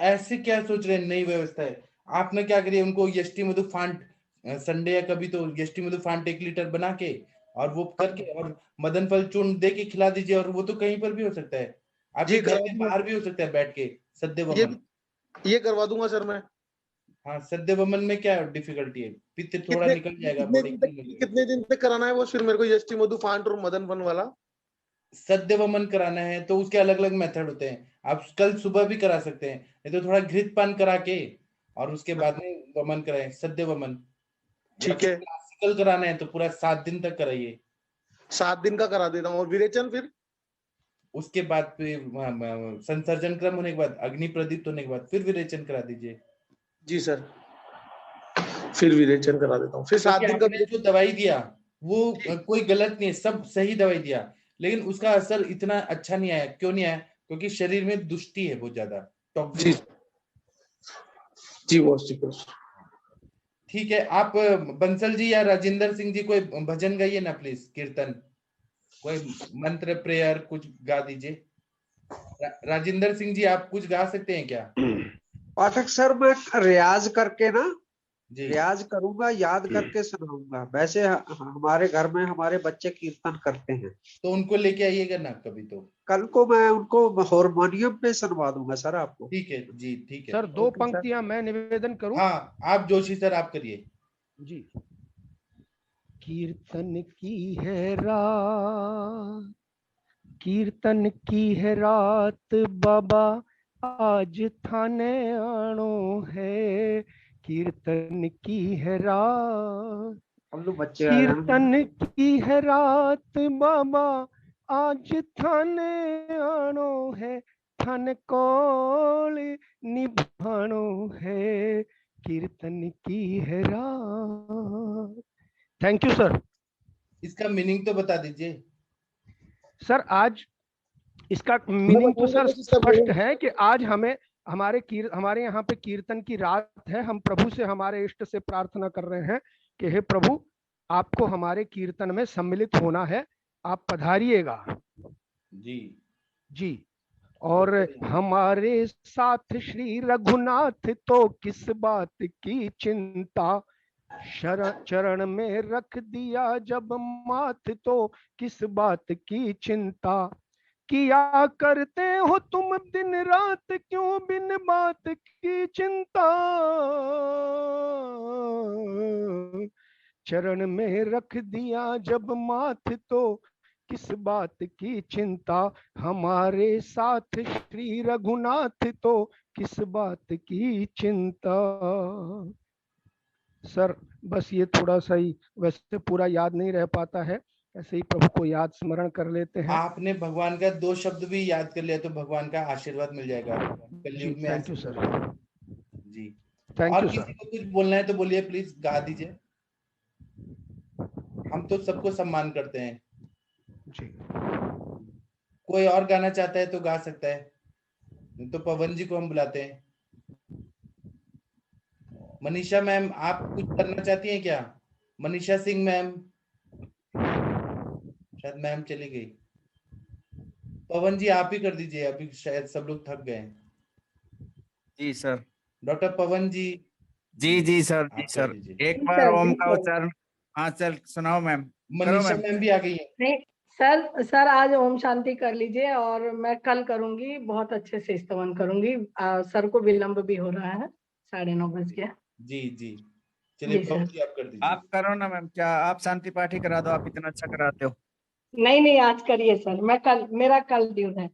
ऐसे क्या सोच रहे हैं, नई व्यवस्था है। आपने क्या करिए, उनको यष्टि मधु फांट संडे या कभी तो यष्टि मधु फांट 1 लीटर बना के और वो करके और मदन फल चूर्ण दे के खिला दीजिए, और वो तो कहीं पर भी हो सकता है, आपके घर के बाहर भी हो सकता है बैठ के सद्य वमन। ये करवा दूंगा सर मैं। हाँ, सद्य वमन में क्या डिफिकल्टी है, पित्त थोड़ा निकल जाएगा बॉडी। कितने दिन तक कराना है वो फिर मेरे को यष्टि मधु फांट और मदन फन वाला? सद्य वमन कराना है तो उसके अलग अलग मेथड होते हैं, आप कल सुबह भी करा सकते हैं, नहीं तो थोड़ा घृत पान करा के और उसके बाद में वमन कराएं, सद्य वमन। ठीक है। क्लासिकल कराना है तो पूरा 7 दिन तक कराइए। 7 दिन का करा देता हूँ। और विरेचन फिर उसके बाद फिर संसर्जन क्रम होने के बाद, अग्नि प्रदीप्त होने के बाद फिर विरेचन करा दीजिए। जी सर, फिर विरेचन करा देता हूँ। फिर 7 दिन का जो दवाई दिया वो कोई गलत नहीं है, सब सही दवाई दिया, लेकिन उसका असर इतना अच्छा नहीं आया। क्यों नहीं आया? क्योंकि शरीर में दुष्टि है बहुत ज्यादा, टॉक्सिक। जी बॉस। ठीक है, आप बंसल जी या राजेंद्र सिंह जी कोई भजन गाइए ना प्लीज, कीर्तन, कोई मंत्र प्रेयर कुछ गा दीजिए। राजेंद्र सिंह जी आप कुछ गा सकते हैं क्या? पाठक सर, मैं रियाज करके ना रियाज करूंगा, याद करके सुनाऊंगा। वैसे हमारे घर में हमारे बच्चे कीर्तन करते हैं, तो उनको लेके आइएगा ना कभी। तो कल को मैं उनको हारमोनियम पे सुनवा दूंगा सर आपको। ठीक है जी, ठीक है सर। 2 पंक्तियां मैं निवेदन करूं? हाँ, आप जोशी सर आप करिए जी। कीर्तन की है रात, कीर्तन की है रात बाबा, आज थाने आनो है। कीर्तन की है रात, कीर्तन की है रात बाबा, आज थाने आनो है। थाने कोल निभानो है, कीर्तन की है रात। Thank you sir. इसका मीनिंग तो बता दीजिए सर। आज इसका मीनिंग तो सर स्पष्ट है कि आज हमें हमारे यहाँ पे कीर्तन की रात है। हम प्रभु से, हमारे इष्ट से प्रार्थना कर रहे हैं कि हे प्रभु, आपको हमारे कीर्तन में सम्मिलित होना है, आप पधारिएगा जी जी। और हमारे साथ श्री रघुनाथ, तो किस बात की चिंता, चरण में रख दिया जब माथ, तो किस बात की चिंता। किया करते हो तुम दिन रात, क्यों बिन बात की चिंता। चरण में रख दिया जब माथ, तो किस बात की चिंता। हमारे साथ श्री रघुनाथ, तो किस बात की चिंता। सर बस ये थोड़ा सा ही, वैसे पूरा याद नहीं रह पाता है, ऐसे ही प्रभु को याद स्मरण कर लेते हैं। आपने भगवान का 2 शब्द भी याद कर लिया तो भगवान का आशीर्वाद मिल जाएगा कलयुग में। Thank you sir ji. Thank और यू किसी सर। को कुछ बोलना है तो बोलिए, प्लीज गा दीजिए। हम तो सबको सम्मान करते हैं जी। कोई और गाना चाहता है तो गा सकता है, नहीं तो पवन जी को हम बुलाते हैं। मनीषा मैम आप कुछ करना चाहती हैं क्या? मनीषा सिंह मैम, शायद मैम चली गई। पवन जी आप ही कर दीजिए, अभी शायद सब लोग थक गए हैं। जी सर। डॉक्टर पवन जी। जी सर, जी सर। एक बार ओम का उच्चारण। हाँ चल सुनाओ मैम। मनीषा मैम भी आ गई है। नहीं सर आज ओम शांति कर लीजिए और मैं कल करूंगी, बहुत अच्छे से स्तवन करूंगी। सर को विलंब भी हो रहा है, 9:30 बज गया। जी चलिए पवन जी आप कर दीजिए। आप करो ना मैम, क्या आप शांति पाठ ही करा दो, आप इतना अच्छा कराते हो। नहीं आज करिए सर, मैं कल, मेरा कल ड्यू है।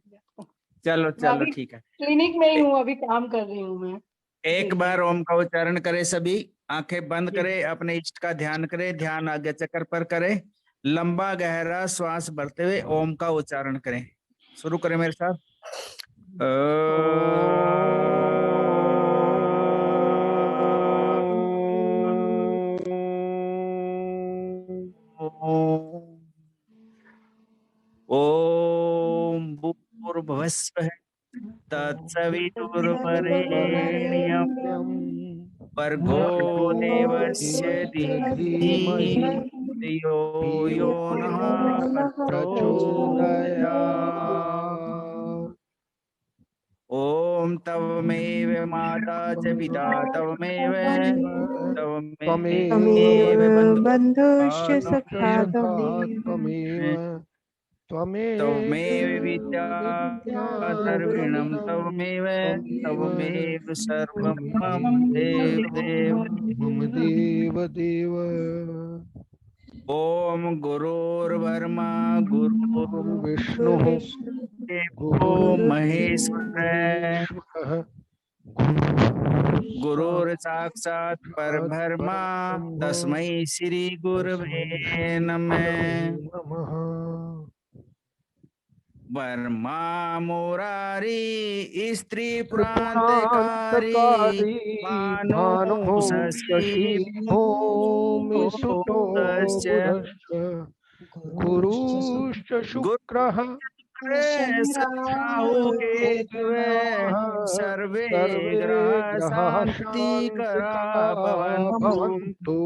चलो ठीक है। क्लिनिक में ही हूँ, अभी काम कर रही हूँ मैं। एक बार ओम का उच्चारण करे, सभी आंखें बंद करे, अपने इष्ट का ध्यान करे, ध्यान आज्ञा चक्र पर करे, लंबा गहरा श्वास भरते हुए ओम का उच्चारण करें। शुरू करें मेरे साथ। ओम भूर्भुवस्सुः तत्सवितुर्वरेण्यं भर्गो देवस्य धीमहि धियो यो नः प्रचोदयात्। ओम तवमेव माता च पिता तवमेव, तवमेव बन्धुश्च सखा त्वमेव, तवमेव विद्या सर्विणं तवमेव, तवमेव सर्वं मम देव। ओम गुरुर्ब्रह्मा गुरुर्विष्णुः गुरुर्देवो महेश्वरः, गुरुर्साक्षात् परब्रह्मा तस्मै श्री गुरवे नमः। वर्मा मुरारी स्त्री प्रांतकारी, भानु शशि भूमि सुतो गुरुश्च शुक्रः सर्वे ग्रह शांतिकरा भवन्तु।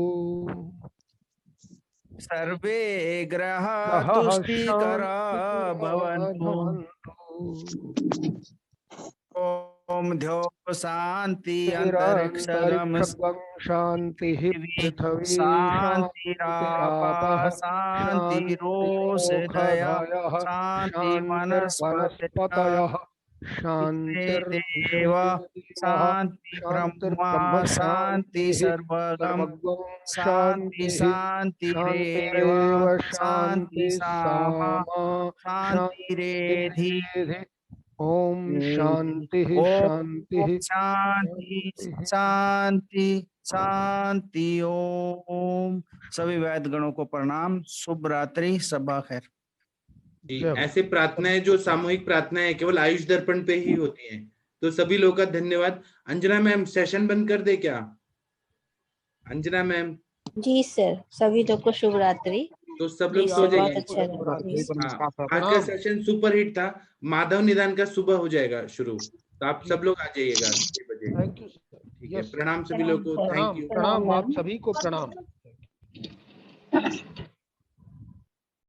सर्वे ग्रह तुष्टिकरा भवन्तु। ओम ओम ध्यो शांति अंतरिक्षगम शांति पृथ्वी शांति रापः शांति रोषधयः शांति वनस्पतयः शांतिर्देव शांति ब्रह्मा शांति सर्वगम शांति शांति रेव शांति सामा शांति रेधि ओम शांति शांति शांति शांति शांति ओम। सभी वैद्य गणों को प्रणाम। शुभ रात्रि, शब्बा खैर। जी, ऐसे प्रार्थनाएं जो सामूहिक प्रार्थनाएं केवल आयुष दर्पण पे ही होती हैं, तो सभी लोगों का धन्यवाद। अंजना मैम सेशन बंद कर दे क्या? अंजना मैम। जी सर, सभी लोग को शुभ रात्रि। तो सब लोग सो जाइए। आज का सेशन सुपर हिट था। माधव निदान का सुबह हो जाएगा शुरू, तो आप सब लोग आ जाइएगा 6 बजे। ठीक है, प्रणाम सभी लोगों को। Thank you. प्रणाम, आप सभी को प्रणाम।